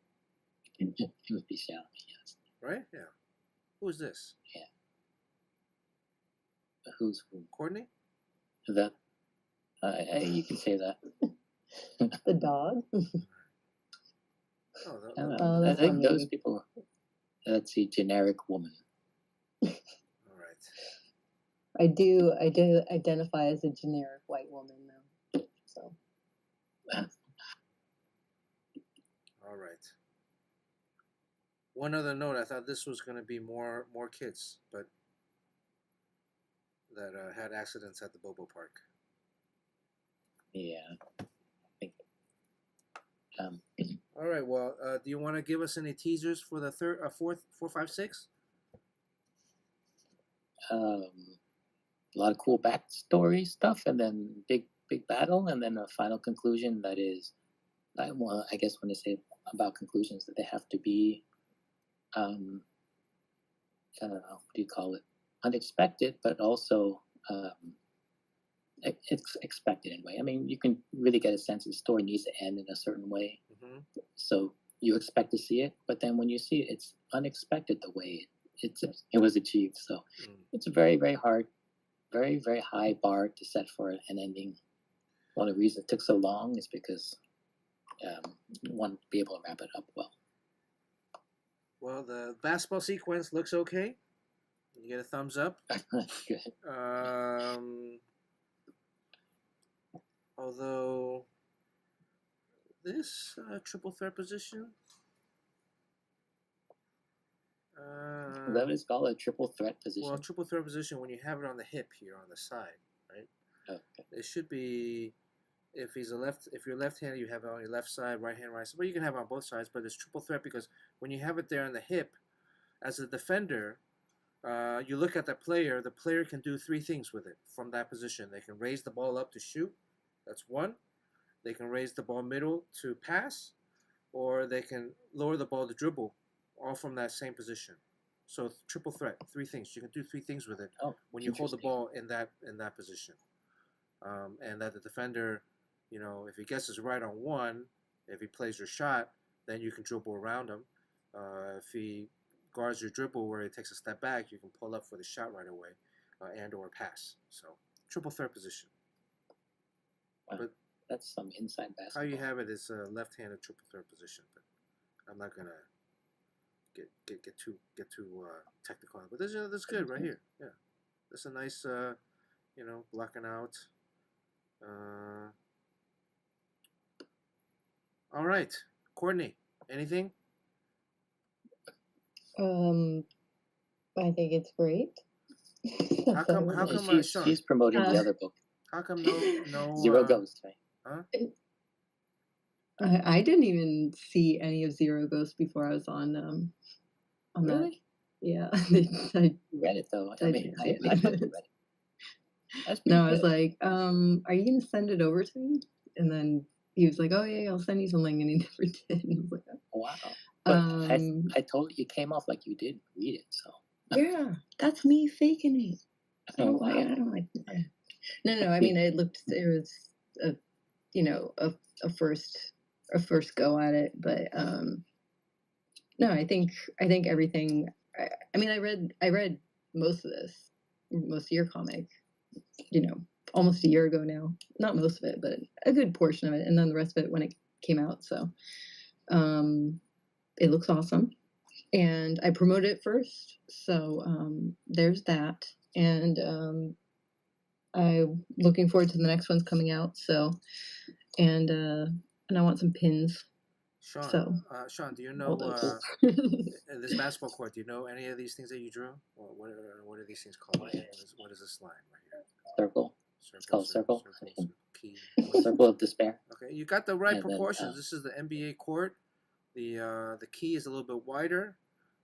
Timothy Chalamet, yes. Right? Yeah. Who's this? Who's who? Courtney? The you can say that. The dog. Oh, I don't Oh, know. I that's think not those me. people. Let's see, generic woman. all right. I do identify as a generic white woman though. So All right. One other note, I thought this was going to be more kids, but that had accidents at the Bobo Park. Yeah, I think. All right. Well, do you want to give us any teasers for the fourth, 4, 5, 6? A lot of cool backstory stuff, and then big battle, and then a final conclusion that is, well, I guess when they say about conclusions, that they have to be, I don't know, what do you call it? Unexpected, but also it's expected in a way. I mean, you can really get a sense the story needs to end in a certain way, so you expect to see it, but then when you see it, it's unexpected the way it was achieved. So it's a very, very hard, very, very high bar to set for an ending. One of the reasons it took so long is because you want to be able to wrap it up well. Well, the basketball sequence looks okay. You get a thumbs up. Good. Although this triple threat position, That what it's called, a triple threat position. well, triple threat position when you have it on the hip here on the side, right? Okay. It should be if you're left-handed, you have it on your left side, right hand, right side. But you can have it on both sides. But it's triple threat because when you have it there on the hip, as a defender, you look at the player can do three things with it from that position. They can raise the ball up to shoot. That's one. They can raise the ball middle to pass, or they can lower the ball to dribble, all from that same position. So triple threat, three things. You can do three things with it when you hold the ball in that position. And that the defender, you know, if he guesses right on one, if he plays your shot, then you can dribble around him. If he guards your dribble where he takes a step back, you can pull up for the shot right away, and or pass. So triple threat position. Wow, but that's some inside basketball. How you have it is a left-handed triple threat position, but I'm not gonna get too technical. But this is good right here. Yeah, that's a nice you know, blocking out. All right, Courtney, anything? I think it's great. How come Sean? She's promoting the other book. How come no Zero Ghost, right? Huh? I didn't even see any of Zero Ghost before I was on Really? that. Yeah. I read it though. I mean, I read it. That's pretty No, I was good. like, are you gonna send it over to me? And then he was like, oh yeah, I'll send you something, and he never did. And I was like, oh. Wow. But I told you came off like you did read it, so. Yeah, that's me faking it. I don't wow. like that. No. I mean, it was a, you know, a first go at it, but no, I think everything. I mean, I read most of your comic, you know, almost a year ago now. Not most of it, but a good portion of it, and then the rest of it when it came out. So, it looks awesome, and I promoted it first. So there's that, and I'm looking forward to the next one's coming out. So, and I want some pins. Sean, So, Sean, do you know this basketball court? Do you know any of these things that you drew? Or what are these things called? What is this line right here? Circle. It's called circle. Key. Circle of despair. Okay, you got the right And proportions. then, this is the NBA court. The key is a little bit wider,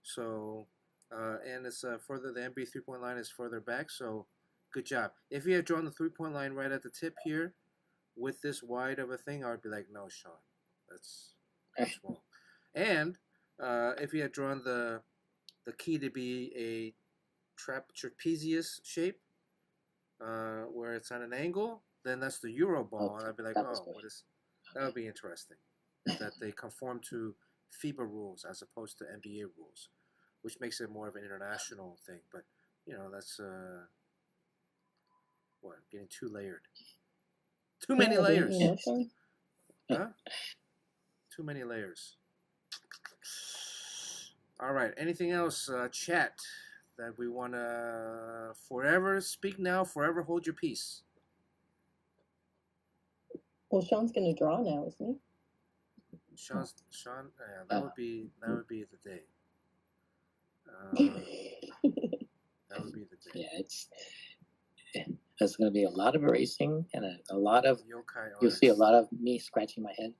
so and it's further. The NBA 3-point line is further back. So, good job. If you had drawn the 3-point line right at the tip here, with this wide of a thing, I would be like, no, Sean, that's wrong. And if you had drawn the key to be a trapezius shape, where it's on an angle, then that's the Euro ball, and I'd be like, oh, what is? That would be interesting. That they conform to FIBA rules as opposed to NBA rules, which makes it more of an international thing. But you know, that's getting too layered. Too many layers. Huh? Too many layers. All right. Anything else, chat, that we want to forever speak now, forever hold your peace? Well, Sean's gonna draw now, isn't he? Sean, yeah, that would be the day. That would be the day. Yeah, there's going to be a lot of erasing and a lot of yokai. You'll see a lot of me scratching my head.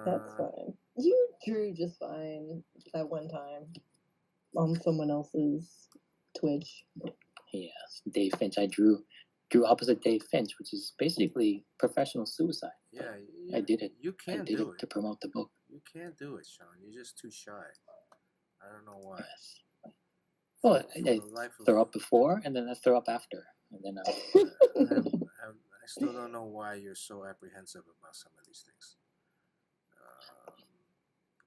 That's fine. You drew just fine that one time on someone else's Twitch. Yes, Dave Finch. I drew opposite Dave Finch, which is basically professional suicide. Yeah, I did it. You can't I did do it to promote the book. You can't do it, Sean. You're just too shy. I don't know why. Yes. Well, I throw up before, and then I throw up after, and then I still don't know why you're so apprehensive about some of these things.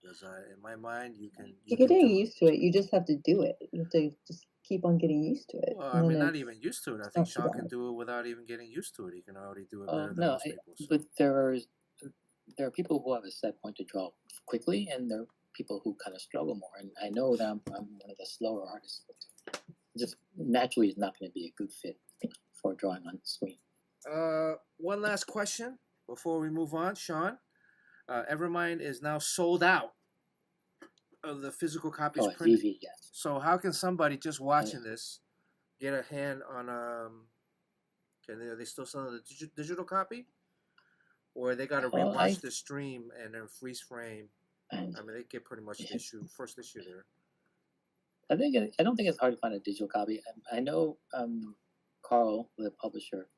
Because in my mind, you're getting used to it. You just have to do it. You have to just keep on getting used to it. Well, I mean, not even used to it. I think Sean can do it without even getting used to it. He can already do it better than most people. So. But there are people who have a set point to draw quickly, and there are people who kind of struggle more. And I know that I'm one of the slower artists. Just naturally, it's not going to be a good fit for drawing on the screen. One last question before we move on, Sean. EVERMIND is now sold out of the physical copies printed. EV, yes. So how can somebody just watching this get a hand on are they still selling the digital copy, or they got to rewatch the stream and then freeze frame And I mean, they get pretty much the first issue there. I don't think it's hard to find a digital copy. I know Carl, the publisher,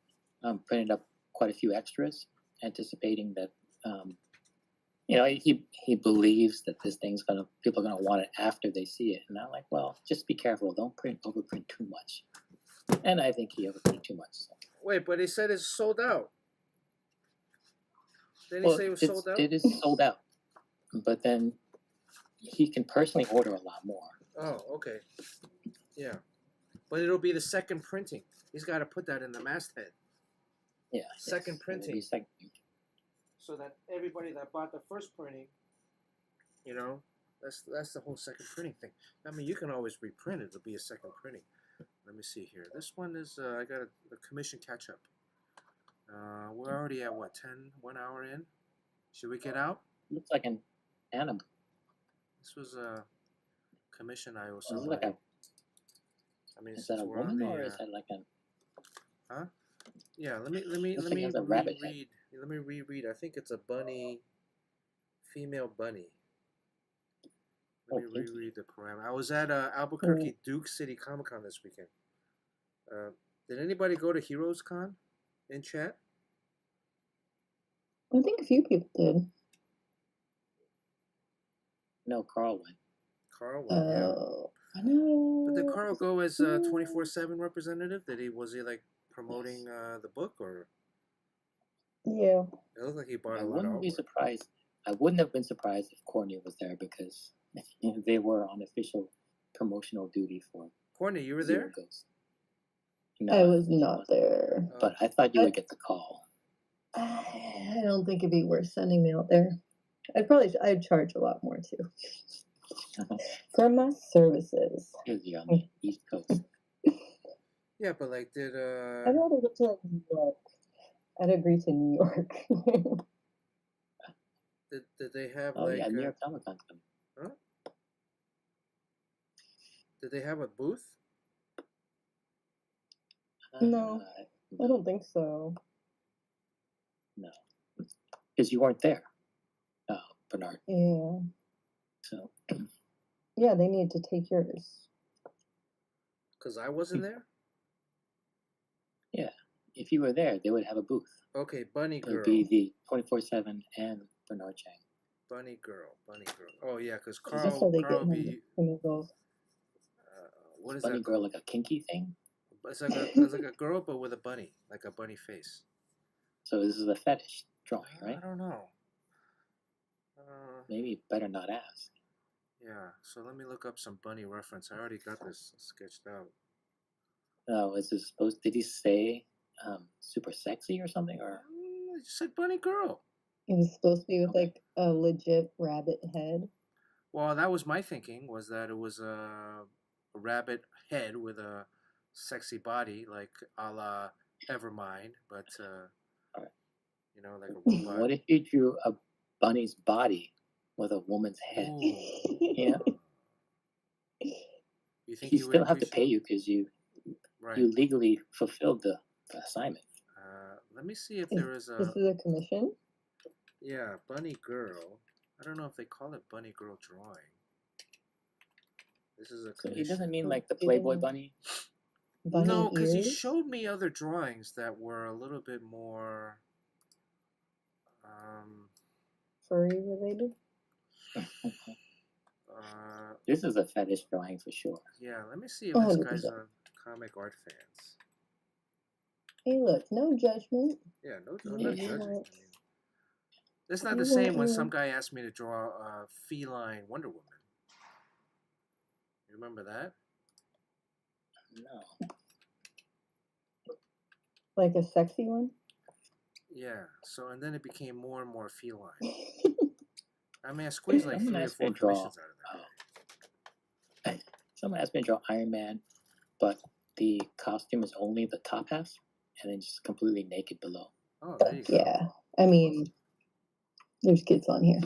printed up quite a few extras, anticipating that he believes that this thing's people are gonna want it after they see it. And I'm like, well, just be careful. Don't overprint too much. And I think he overprinted too much. So. Wait, but he said it's sold out. Didn't he say it was sold out? It is sold out, but then he can personally order a lot more. Oh, okay. Yeah, but it'll be the second printing. He's got to put that in the masthead. Yeah. Second yes, printing. Second. So that everybody that bought the first printing, that's the whole second printing thing. I mean, you can always reprint it. It'll be a second printing. Let me see here. This one is I got a commission catch up. We're already at what, 1 hour in? Should we get out? Looks like an animal. This was a commission I owe Is somebody. Is that a woman or is that like a? Huh? Yeah. Let me rabbit head. reread. Let me reread. I think it's a bunny, female bunny. Let me reread the parameter. I was at Albuquerque Duke City Comic Con this weekend. Did anybody go to Heroes Con in chat? I think a few people did. No, Carl went. Carl went. Yeah. I know. But did Carl go as a 24/7 representative? Was he like promoting the book or? Yeah. It looked like he bought I a lot of wouldn't be artwork. surprised. I wouldn't have been surprised if Courtney was there because they were on official promotional duty for. Courtney, you were Zero there? Ghost. No, I was not there. But I thought you would get the call. I don't think it'd be worth sending me out there. I'd charge a lot more too for my services. Because you're on the East Coast. Yeah, but like, did I'd rather get to like New York. I'd agree to New York. did they have Oh like? yeah, New York Comic Con. Huh? Did they have a booth? No, I don't think so. No, because you weren't there, Bernard. Yeah. So. Yeah, they need to take yours. Because I wasn't there? Yeah, if you were there, they would have a booth. Okay, Bunny It Girl. would be the 24/7 and Bernard Chang. Bunny Girl. Oh, yeah, because That's Carl how they would get be... him involved. what is Bunny that girl called? like a kinky thing? It's like a girl, but with a bunny. Like a bunny face. So this is a fetish drawing, right? I don't know. Maybe better not ask. Yeah, so let me look up some bunny reference. I already got this sketched out. Oh, is this supposed? Did he say super sexy or something? Or I just said Bunny Girl. It was supposed to be with like a legit rabbit head. Well, that was my thinking, was that it was a rabbit head with a sexy body, like a la EVERMIND, but, like a robot. what if you drew a bunny's body with a woman's head? Ooh. Yeah. You think He he would still have to pay appreciate- you because you Right. you legally fulfilled the assignment. Let me see if there is This a... is a commission? Yeah, Bunny Girl. I don't know if they call it Bunny Girl drawing. This is a So commission. it doesn't mean like the Playboy bunny. Bunny No, because he ears? showed me other drawings that were a little bit more... Furry related? This is a fetish drawing for sure. yeah, let me see if this 100%. guy's on Comic Art Fans. Hey, look, no judgment. Yeah, no, Yeah. I'm not judging. I mean, it's not You the same want when your- some guy asked me to draw a feline Wonder Woman. You remember that? No. Like a sexy one? Yeah. So, and then it became more and more feline. I mean, I squeezed like Someone 3 or asked me 4 to draw- commissions out of that. Someone asked me to draw Iron Man, but the costume is only the top half, and then just completely naked below. Oh, there you go. Yeah. I mean, there's kids on here.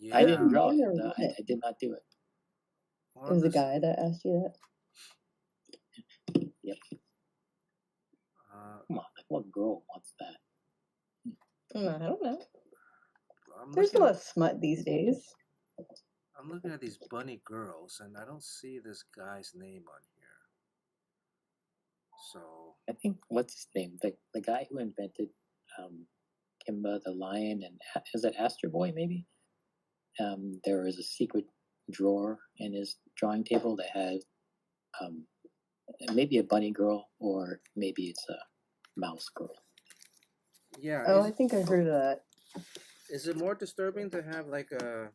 Yeah. I didn't draw it. Wonder No, Woman. I did not do it. Well, It was a this- guy that asked you that. Come on, like what girl wants that? I don't know. There's a lot of smut these days. I'm looking at these bunny girls, and I don't see this guy's name on here. So I think what's his name? The guy who invented Kimba the lion and is it Astro Boy maybe? There is a secret drawer in his drawing table that has maybe a bunny girl or maybe it's a mouse girl. yeah. Oh, I think I heard of that. Is it more disturbing to have like a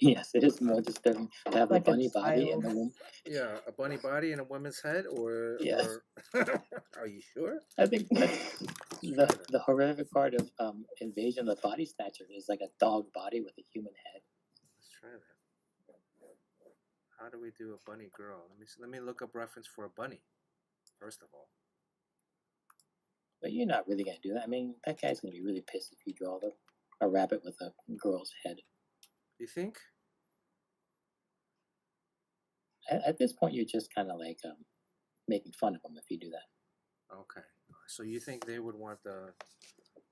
Yes, it is more disturbing to have Like a a bunny body and a child. woman. yeah, a bunny body and a woman's head, or Yes. or are you sure? I think that's the horrific part of Invasion of the Body Snatcher is like a dog body with a human head. Let's try that. How do we do a bunny girl? Let me look up reference for a bunny first of all. But you're not really gonna do that. I mean, that guy's gonna be really pissed if you draw a rabbit with a girl's head. You think? At this point, you're just kind of like making fun of him if you do that. Okay. So you think they would want the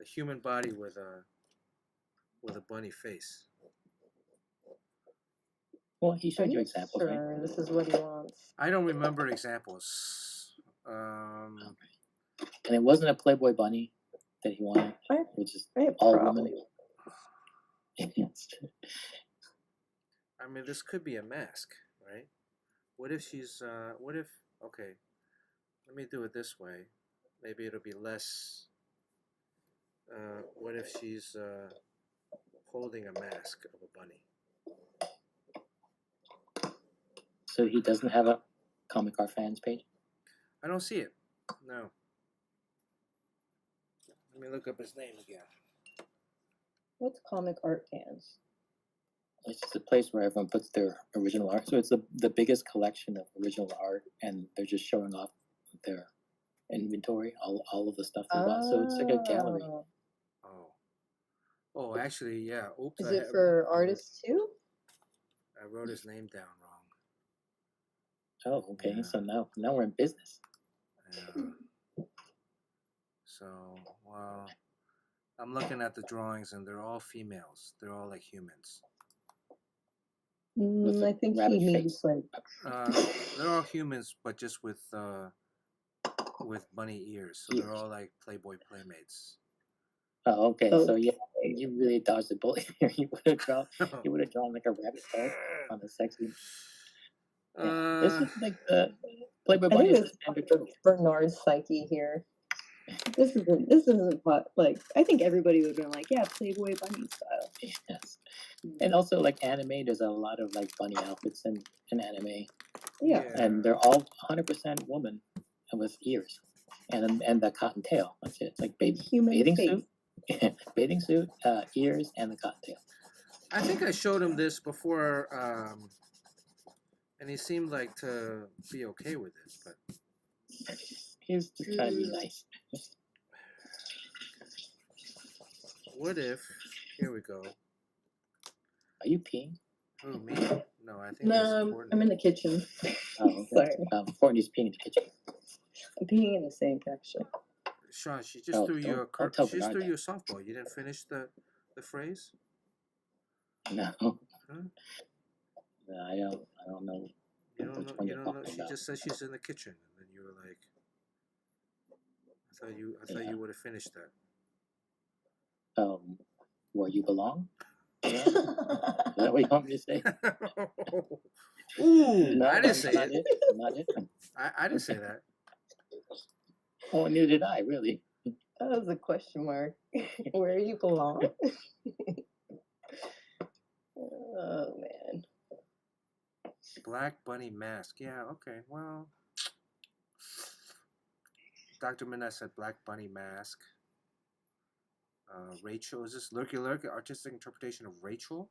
human body with a bunny face? Well, he showed Are you you examples, right? sure this is what he wants? I don't remember examples. And it wasn't a Playboy bunny that he wanted, which is all women. Yes. I mean, this could be a mask, right? What if she's, okay, let me do it this way. Maybe it'll be less, what if she's holding a mask of a bunny? So he doesn't have a Comic Art Fans page? I don't see it, no. Let me look up his name again. What's Comic Art Fans? It's just a place where everyone puts their original art. So it's the biggest collection of original art, and they're just showing off their inventory, all of the stuff they bought. So it's like a gallery. Oh, actually, yeah. Oops. Is it for artists too? I wrote his name down wrong. Oh, okay. Yeah. So now we're in business. Yeah. So, well, I'm looking at the drawings, and they're all females. They're all like humans. I think he means like. They're all humans, but just with bunny ears. So they're all like Playboy playmates. Oh, okay. So yeah, you really dodged the bullet here. You would have drawn like a rabbit head on the sexy. Yeah. This is like the Playboy bunny is the standard trope. Bernard's psyche here. This isn't what, like, I think everybody would have been like, yeah, Playboy bunny style. Yes. And also like anime, there's a lot of like bunny outfits in anime. Yeah. And they're all 100% woman with ears and the cotton tail. That's it. It's like bathing suit. Bathing suit, ears, and the cotton tail. I think I showed him this before, and he seemed like to be okay with it, but he was just trying to be nice. What if? Here we go. Are you peeing? Oh, me? No, I think. No, I'm in the kitchen. Oh, okay. Sorry. Courtney's peeing in the kitchen. I'm peeing in the sink, actually. Sean, she just threw you a softball. You didn't finish the phrase? No. Huh? No, I don't know. You don't know. She just said she's in the kitchen, and then you were like, I thought you would have finished that. Where you belong? Yeah. Is that what you want me to say? Ooh, no, I didn't say it. Not it. I didn't say that. Oh, neither did I, really. That was a question mark. Where you belong? Oh, man. Black bunny mask. Yeah, okay. Well, Dr. Minette said black bunny mask. Rachel, is this Lurky Lurky artistic interpretation of Rachel?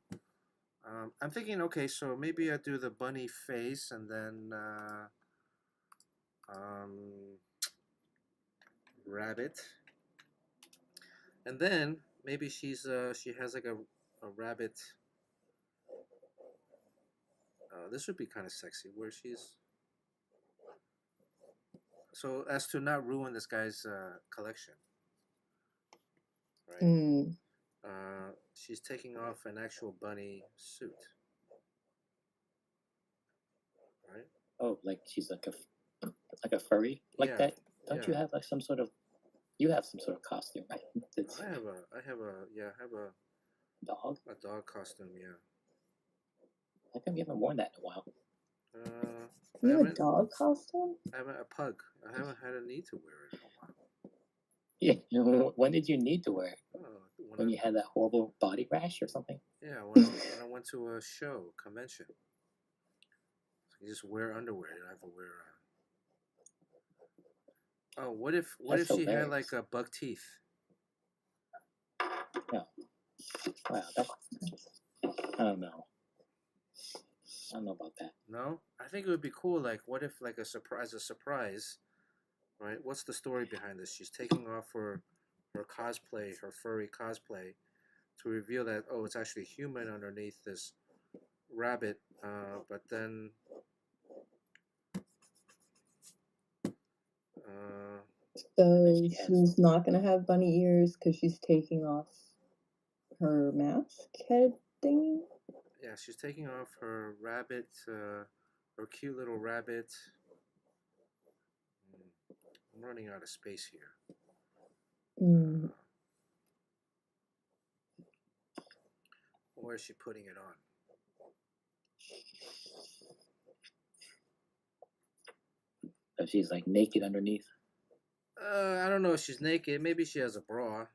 I'm thinking, okay, so maybe I do the bunny face and then rabbit, and then maybe she has like a rabbit. This would be kind of sexy, where she's so as to not ruin this guy's collection. right? Mm. She's taking off an actual bunny suit, right? Oh, like she's like a furry like Yeah, that. Don't you yeah. have like some sort of? You have some sort of costume, right? That's I have a dog. dog costume. Yeah. How come you haven't worn that in a while? I You have a haven't. dog costume? I have a pug. I haven't had a need to wear it in a while. Yeah. When did you need to wear it? When When you had that horrible body rash or something? yeah, when I went to a convention. You just wear underwear. You don't have to wear. Oh, what if That's she had hilarious. like buck teeth? No. Wow. I don't know. I don't know about that. No, I think it would be cool. Like, what if like a surprise, right? What's the story behind this? She's taking off her cosplay, her furry cosplay, to reveal that it's actually human underneath this rabbit. But then, So she's not gonna have bunny ears because she's taking off her mask head thingy. yeah, she's taking off her rabbit, her cute little rabbit. I'm running out of space here. Where is she putting it on? So she's like naked underneath. I don't know if she's naked. Maybe she has a bra.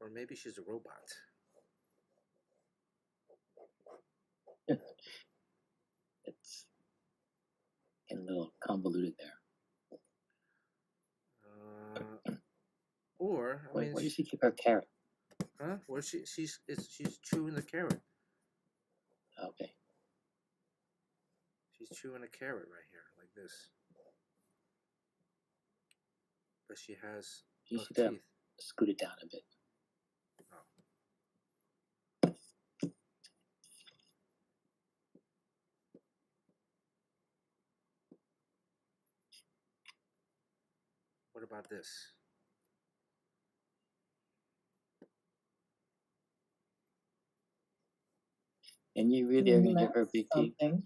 Or maybe she's a robot. It's getting a little convoluted there. Or I mean, where does she keep her carrot? Huh? Where she's chewing the carrot. Okay. She's chewing a carrot right here, like this. But she has You buck should have teeth. scoot it down a bit. What about this? And you really are gonna give her big teeth? Big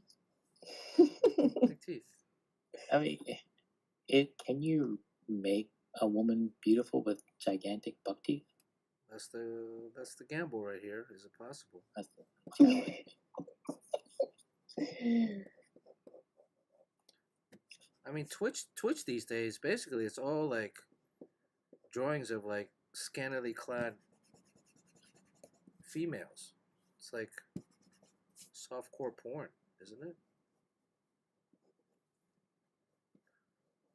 teeth. I mean, can you make a woman beautiful with gigantic buck teeth? That's the gamble right here. Is it possible? That's the challenge. I mean, Twitch these days, basically, it's all like drawings of like scantily clad females. It's like softcore porn, isn't it?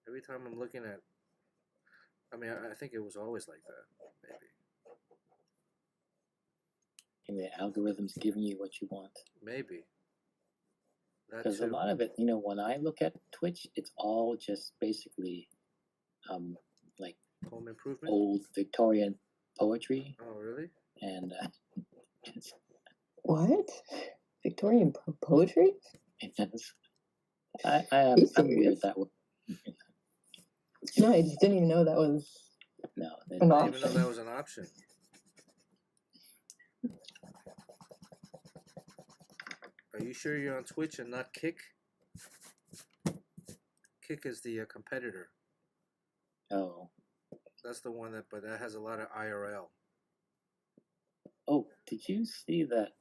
Every time I'm looking at, I mean, I think it was always like that, maybe. And the algorithm's giving you what you want. Maybe. Because a lot of it, when I look at Twitch, it's all just basically, like home improvement, old Victorian poetry. Oh, really? And what? Victorian poetry? I'm weird that way. No, I just didn't even know that was an option. option. Even though that was an option. Are you sure you're on Twitch and not Kick? Kick is the competitor. Oh. That's the one but that has a lot of IRL. Oh, did you see that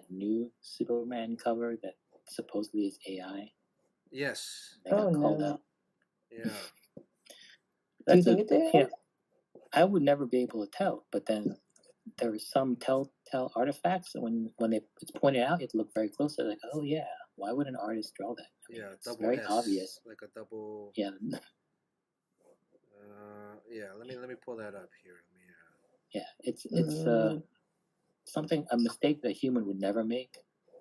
new Superman cover that supposedly is AI? Yes. Oh, no. Yeah. Do you think it's AI? I would never be able to tell, but then there were some telltale artifacts, and when it's pointed out, it looked very close. They're like, oh yeah, why would an artist draw that? I mean, it's double very S, obvious. Like a double. Yeah. Yeah. Let me pull that up here. Yeah, it's a mistake that a human would never make.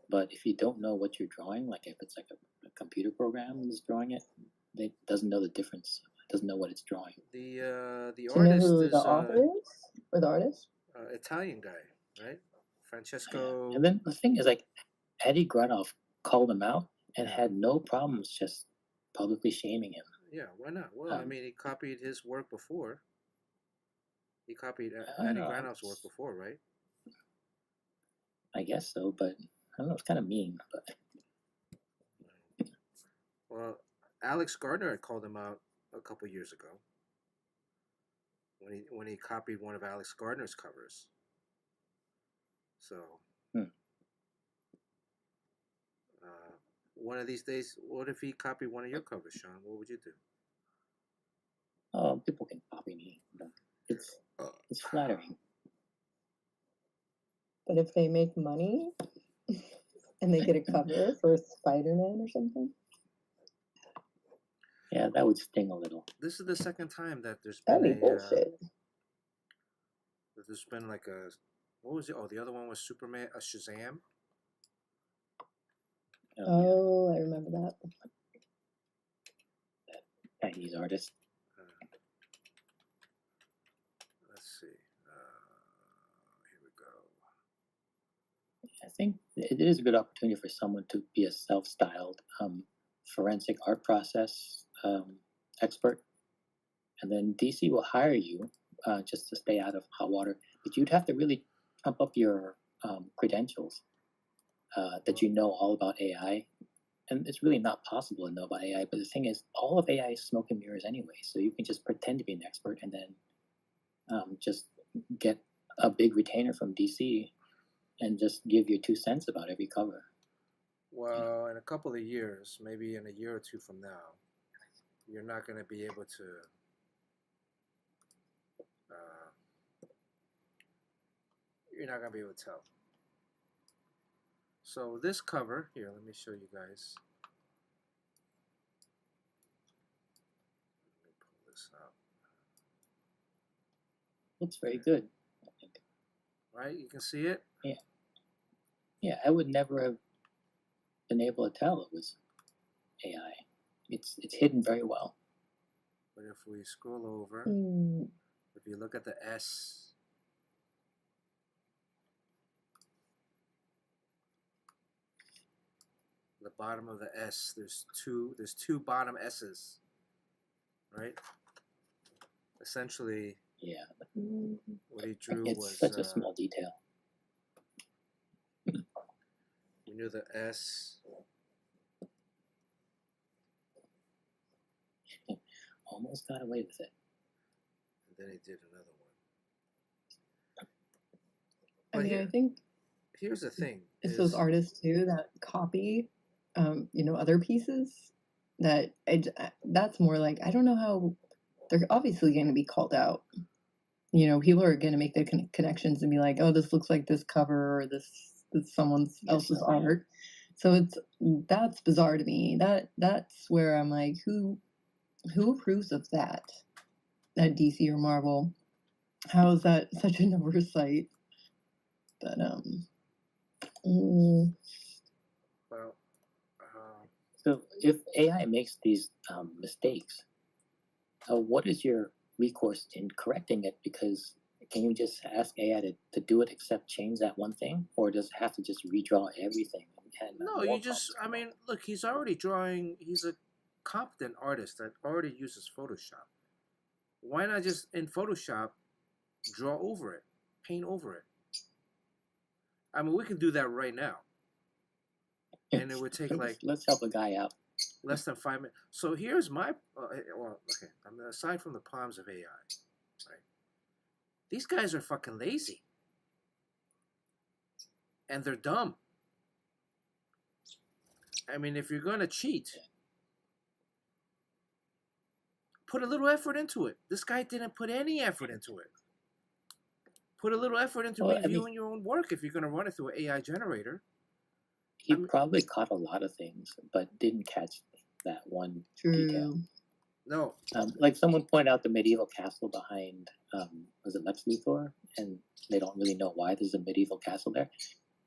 But if you don't know what you're drawing, like if it's like a computer program is drawing it, it doesn't know the difference. It doesn't know what it's drawing. The Do artist you know who is the author is, or the artist? Italian guy, right? Francesco. And then the thing is, like, Eddie Granoff called him out, and had no problems just publicly shaming him. Yeah, why not? Well, I Um, mean, he copied his work before. He copied Andy Granoff's work before, right? I guess so, but I don't know. It's kind of mean. But Well, Alex Gardner had called him out a couple years ago when he copied one of Alex Gardner's covers. So, one of these days, what if he copied one of your covers, Sean? What would you do? oh, people can copy me. But it's flattering. But if they make money and they get a cover for Spider-Man or something, Yeah, that would sting a little. This is the second time that there's that'd been be bullshit. that there's been like a, what was it? Oh, the other one was Superman, a Shazam. Oh, I remember that. Chinese artist. Let's see. Here we go. I think it is a good opportunity for someone to be a self-styled forensic art process expert, and then DC will hire you just to stay out of hot water. But you'd have to really pump up your credentials that you know all about AI, and it's really not possible to know about AI. But the thing is, all of AI is smoke and mirrors anyway, so you can just pretend to be an expert and then just get a big retainer from DC and just give your 2 cents about every cover. Well, in a couple of years, maybe in a year or two from now, you're not going to be able to you're not going to be able to tell. So this cover, here, let me show you guys. Let me pull this out. Looks very good, I think. Right? You can see it? Yeah. Yeah, I would never have been able to tell it was AI. It's hidden very well. But if we scroll over, Mm. if you look at the S, the bottom of the S, there's two bottom S's, right? Essentially, Yeah, what he drew it's was such a small detail. we knew the S. Almost got away with it. And then he did another one. I But mean, here- I think Here's the thing: it's those is- artists too that copy, other pieces. That's more like, I don't know how they're obviously going to be called out. People are going to make the connections and be like, oh, this looks like this cover or this someone else's art. So that's bizarre to me. That's where I'm like, who approves of that? At DC or Marvel? How is that such an oversight? But well, So if AI makes these mistakes, what is your recourse in correcting it? Because can you just ask AI to do it except change that one thing? Or does it have to just redraw everything? And no, more you just, problems come up? look, he's already drawing, he's a competent artist that already uses Photoshop. Why not just in Photoshop draw over it, paint over it? I mean, we can do that right now. And it would take like Let's help a guy out. less than 5 minutes. So here's my, okay, aside from the problems of AI, right? These guys are fucking lazy. And they're dumb. I mean, if you're going to cheat, put a little effort into it. This guy didn't put any effort into it. Put a little effort into reviewing your own work if you're going to run it through an AI generator. He probably caught a lot of things, but didn't catch that one detail. true. No. Like someone pointed out the medieval castle behind, was it Lex Luthor? And they don't really know why there's a medieval castle there.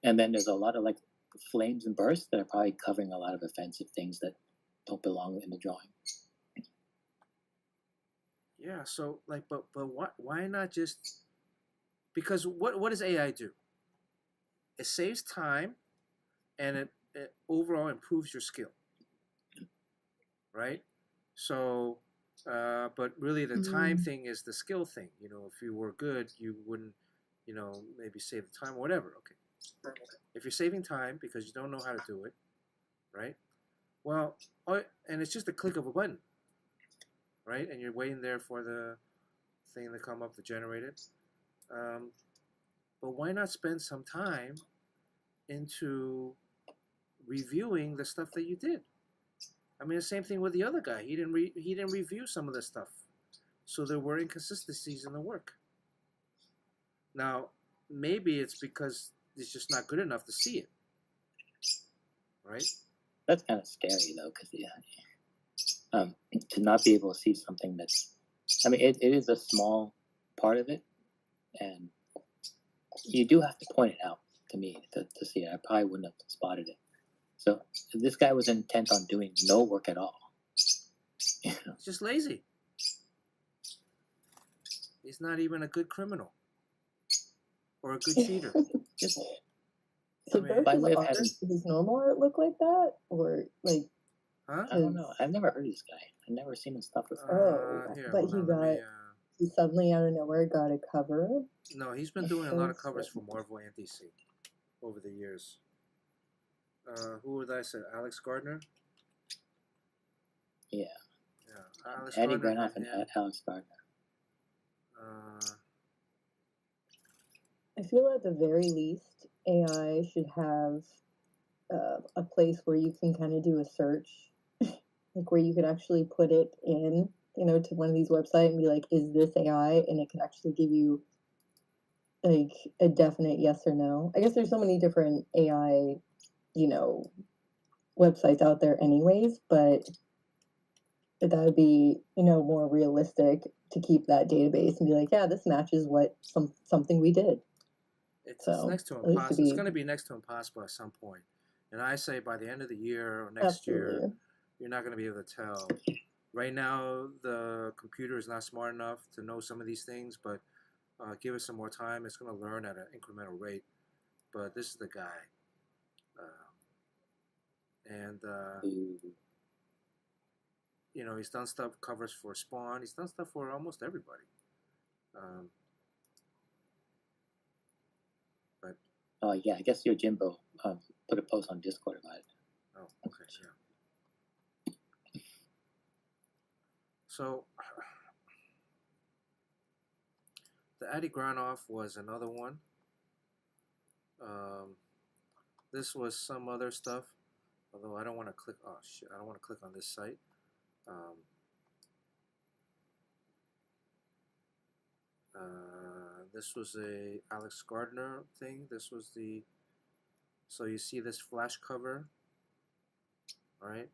And then there's a lot of like flames and bursts that are probably covering a lot of offensive things that don't belong in the drawing. Yeah, so like, but why not just, because what does AI do? It saves time, and it overall improves your skill. right? So, but really the time thing is the skill thing. You know, if you were good, you wouldn't, you know, maybe save the time or whatever. Okay. If you're saving time because you don't know how to do it, right? Well, and it's just a click of a button, right? And you're waiting there for the thing to come up to generate it. But why not spend some time into reviewing the stuff that you did? I mean, the same thing with the other guy. He didn't review some of the stuff, so there were inconsistencies in the work. Now, maybe it's because it's just not good enough to see it, right? That's kind of scary though, because to not be able to see something that's, I mean, it is a small part of it, and you do have to point it out to me to see it. I probably wouldn't have spotted it. So this guy was intent on doing no work at all. He's just lazy. He's not even a good criminal or a good cheater. So I mean, by does way of art, having, does normal art look like that, or like? huh? I don't know. I've never heard of this guy. I've never seen his stuff before. Here, but hold he on, got let me, he suddenly out of nowhere got a cover. no, he's been doing a lot of covers for Marvel and DC over the years. Who would I say? Alex Gardner? Yeah. Yeah, Alex Eddie Gardner. Branoff and Alex Gardner. I feel at the very least, AI should have a place where you can kind of do a search, like where you could actually put it in, you know, to one of these websites and be like, "Is this AI?" And it can actually give you like a definite yes or no. I guess there's so many different AI, you know, websites out there, anyways, but that would be, you know, more realistic to keep that database and be like, yeah, this matches what something we did. It's So, next to at least to impossible. It's be- going to be next to impossible at some point. And I say by the end of the year or next year, Absolutely. you're not going to be able to tell. Right now, the computer is not smart enough to know some of these things, but give it some more time. It's going to learn at an incremental rate. But this is the guy. You know, he's done stuff, covers for Spawn. He's done stuff for almost everybody. But Oh yeah, I guess your Jimbo put a post on Discord about it. oh, okay, yeah. So the Adi Granoff was another one. This was some other stuff, although I don't want to click. Oh shit! I don't want to click on this site. This was a Alex Gardner thing. This was the. So you see this flash cover, right?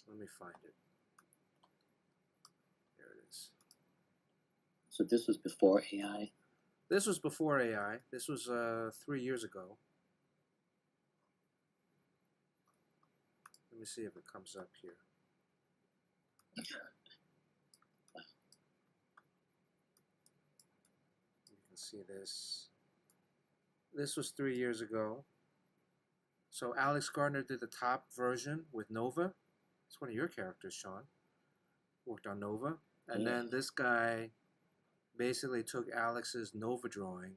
Let me find it. There it is. So this was before AI. This was before AI. This was 3 years ago. Let me see if it comes up here. You can see this. This was 3 years ago. So Alex Gardner did the top version with Nova. It's one of your characters, Sean. Worked on Nova. And then this guy basically took Alex's Nova drawing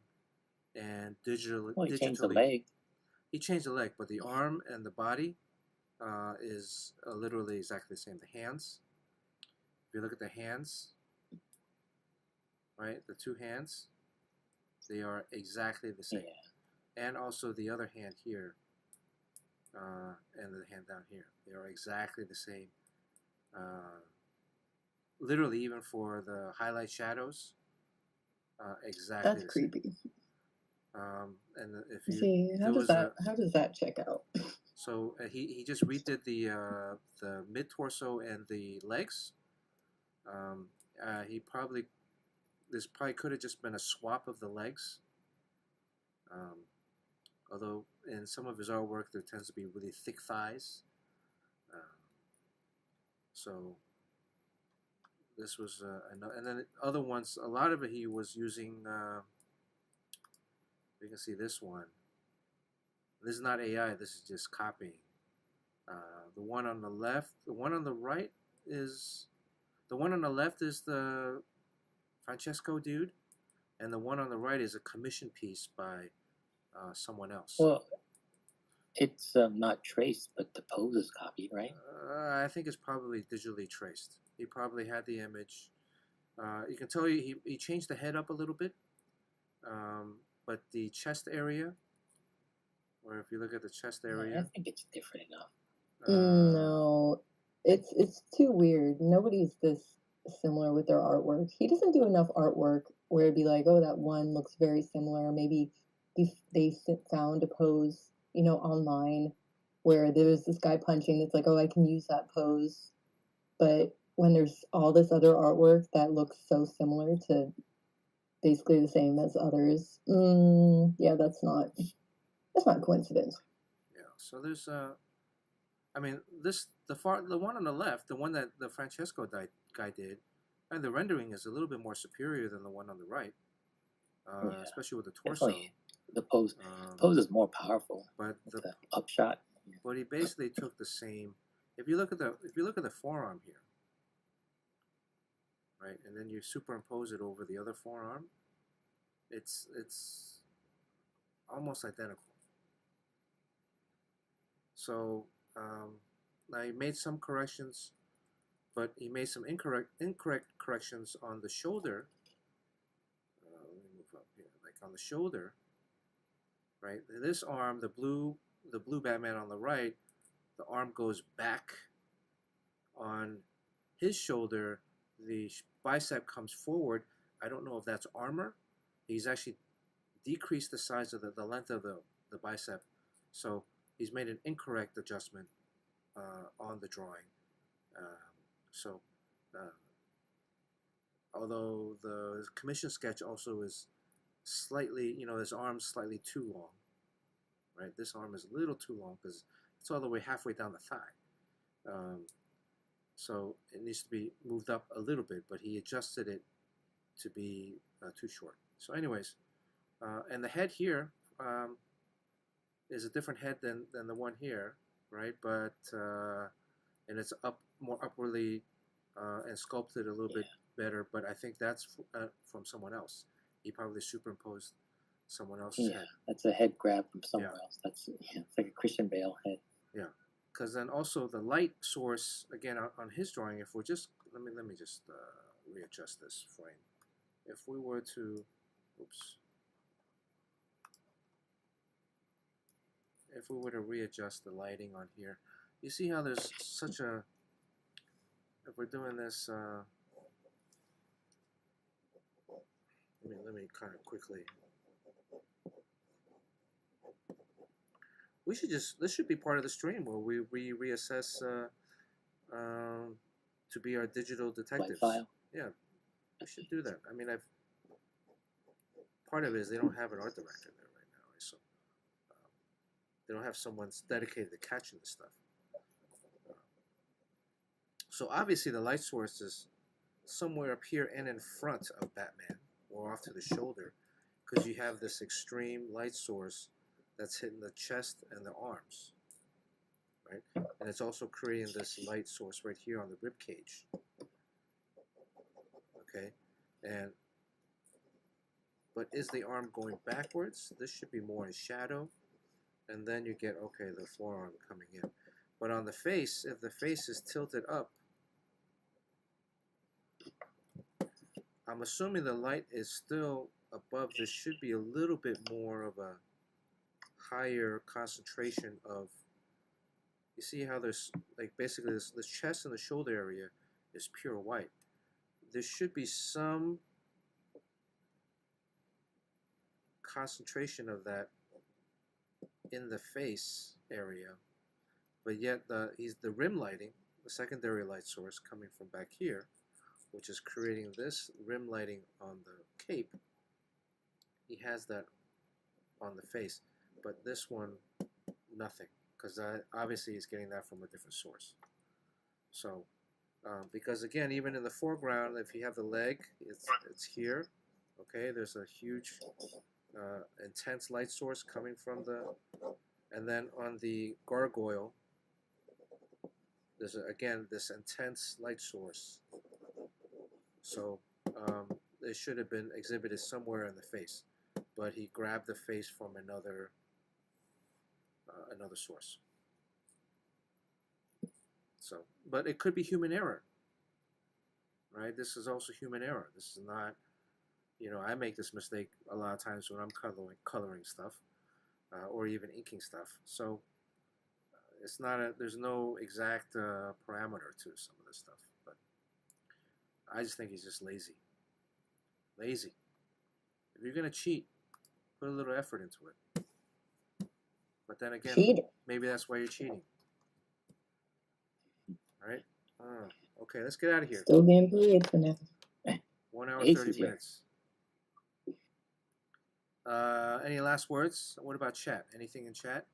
and digitally. Well, he changed the leg. He changed the leg, but the arm and the body is literally exactly the same. The hands. If you look at the hands, right, the two hands, they are exactly the same. Yeah. And also the other hand here, and the hand down here, they are exactly the same. Literally, even for the highlight shadows, exactly. That's creepy. And if you see, how does that check out? So he just redid the mid torso and the legs. This probably could have just been a swap of the legs. Although in some of his artwork there tends to be really thick thighs. So this was and then other ones. A lot of it he was using. You can see this one. This is not AI. This is just copying. The one on the left, the one on the right is the one on the left is the Francesco dude, and the one on the right is a commission piece by someone else. Well, it's not traced, but the pose is copied, right? I think it's probably digitally traced. He probably had the image. You can tell he changed the head up a little bit, but the chest area, or if you look at the chest area, I think it's different enough. No, it's too weird. Nobody's this similar with their artwork. He doesn't do enough artwork where it'd be like, oh, that one looks very similar. Maybe they found a pose, you know, online where there's this guy punching that's like, oh, I can use that pose. But when there's all this other artwork that looks so similar to basically the same as others, yeah, that's not coincidence. Yeah. So there's I mean, the one on the left, the one that the Francesco guy did, and the rendering is a little bit more superior than the one on the right, Yeah, especially with the torso. definitely. The pose is more powerful. But with the the upshot. but he basically took the same. If you look at the forearm here, right, and then you superimpose it over the other forearm, it's almost identical. So now he made some corrections, but he made some incorrect corrections on the shoulder. Let me move up here, like on the shoulder, right? This arm, the blue Batman on the right, the arm goes back on his shoulder. The bicep comes forward. I don't know if that's armor. He's actually decreased the size of the length of the bicep, so he's made an incorrect adjustment on the drawing. Although the commission sketch also is slightly, you know, his arm's slightly too long, right? This arm is a little too long because it's all the way halfway down the thigh. So it needs to be moved up a little bit, but he adjusted it to be too short. So anyways, and the head here is a different head than the one here, right? But and it's more upwardly and sculpted a little bit better. But I think that's from someone else. He probably superimposed someone else's head. That's a head grab from somewhere else. That's it's like a Christian Bale head. Yeah, because then also the light source again on his drawing. If we're just let me just readjust this frame. If we were to, oops. If we were to readjust the lighting on here, you see how there's such a, if we're doing this, let me kind of quickly, we should just, this should be part of the stream where we reassess to be our digital detectives. File. Yeah, we should do that. I mean, part of it is they don't have an art director there right now, so they don't have someone dedicated to catching this stuff. So obviously the light source is somewhere up here and in front of Batman, or off to the shoulder, because you have this extreme light source that's hitting the chest and the arms, right? And it's also creating this light source right here on the rib cage. Okay, but is the arm going backwards? This should be more in shadow, and then you get, okay, the forearm coming in. But on the face, if the face is tilted up, I'm assuming the light is still above. This should be a little bit more of a higher concentration of, you see how there's, like, basically this chest and the shoulder area is pure white. There should be some concentration of that in the face area, but yet the rim lighting, the secondary light source coming from back here, which is creating this rim lighting on the cape, he has that on the face, but this one, nothing, because obviously he's getting that from a different source. So, because again, even in the foreground, if you have the leg, it's here, okay, there's a huge intense light source coming from and then on the gargoyle, There's again this intense light source. So it should have been exhibited somewhere in the face, but he grabbed the face from another source. So, but it could be human error, right? This is also human error. This is not, I make this mistake a lot of times when I'm coloring stuff, or even inking stuff. So it's not there's no exact parameter to some of this stuff, but I just think he's just lazy. Lazy. If you're gonna cheat, put a little effort into it. But then again, Cheater. maybe that's why you're cheating. All right. Okay, let's get out of here. Still being paid for now. 1 hour, Ace 30 is here. minutes. Any last words? What about chat? Anything in chat?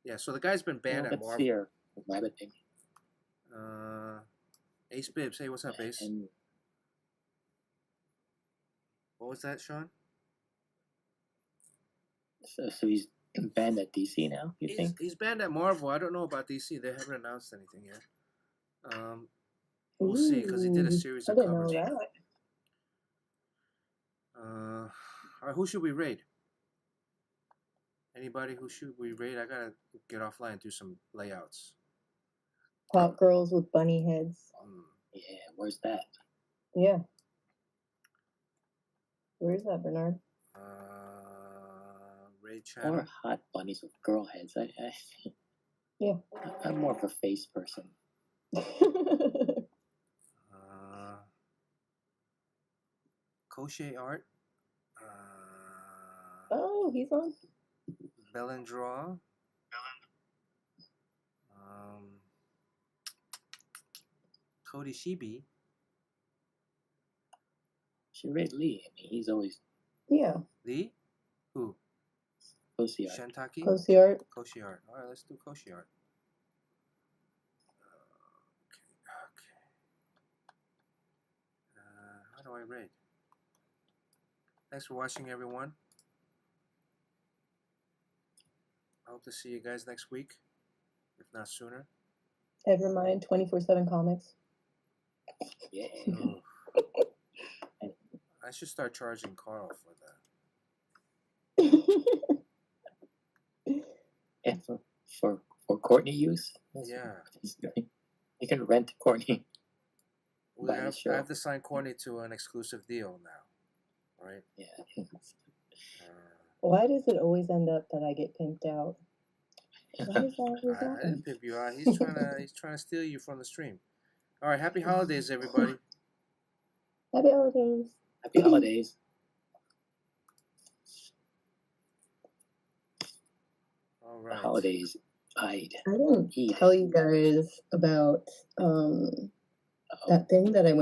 Yeah, so the guy's been banned at Marvel. Fear, rabbit thing. Ace Bibbs. Hey, what's up, Ace? And What was that, Sean? so he's banned at DC now, you think? He's banned at Marvel. I don't know about DC. They haven't announced anything yet. We'll see, because he did a series of covers. I didn't know that. All right, who should we raid? Anybody who should we raid? I gotta get offline and do some layouts. Hot girls with bunny heads. Yeah, where's that? Yeah. Where is that, Bernard? Raid channel. Or hot bunnies with girl heads. Yeah. I'm more of a face person. Crochet art. Oh, he's on. Bellendraw. Cody Shibi. She read Lee. I mean, he's always Yeah. Lee? Who? Koshi art. Shentaki? Cozy art. Koshi art. Alright, let's do Koshi art. Okay. How do I rate? Thanks for watching, everyone. I hope to see you guys next week, if not sooner. EVERMIND 24/7 comics. Yeah. I should start charging Carl for that. Yeah, for Courtney use. Yeah. You can rent Courtney. I have to sign Courtney to an exclusive deal now, right? Yeah. Why does it always end up that I get pimped out? Why does that always I happen? didn't pimp you out. He's trying to steal you from the stream. All right, happy holidays, everybody. Happy holidays. Happy holidays. All right. Holidays. I didn't tell you guys about that thing that I went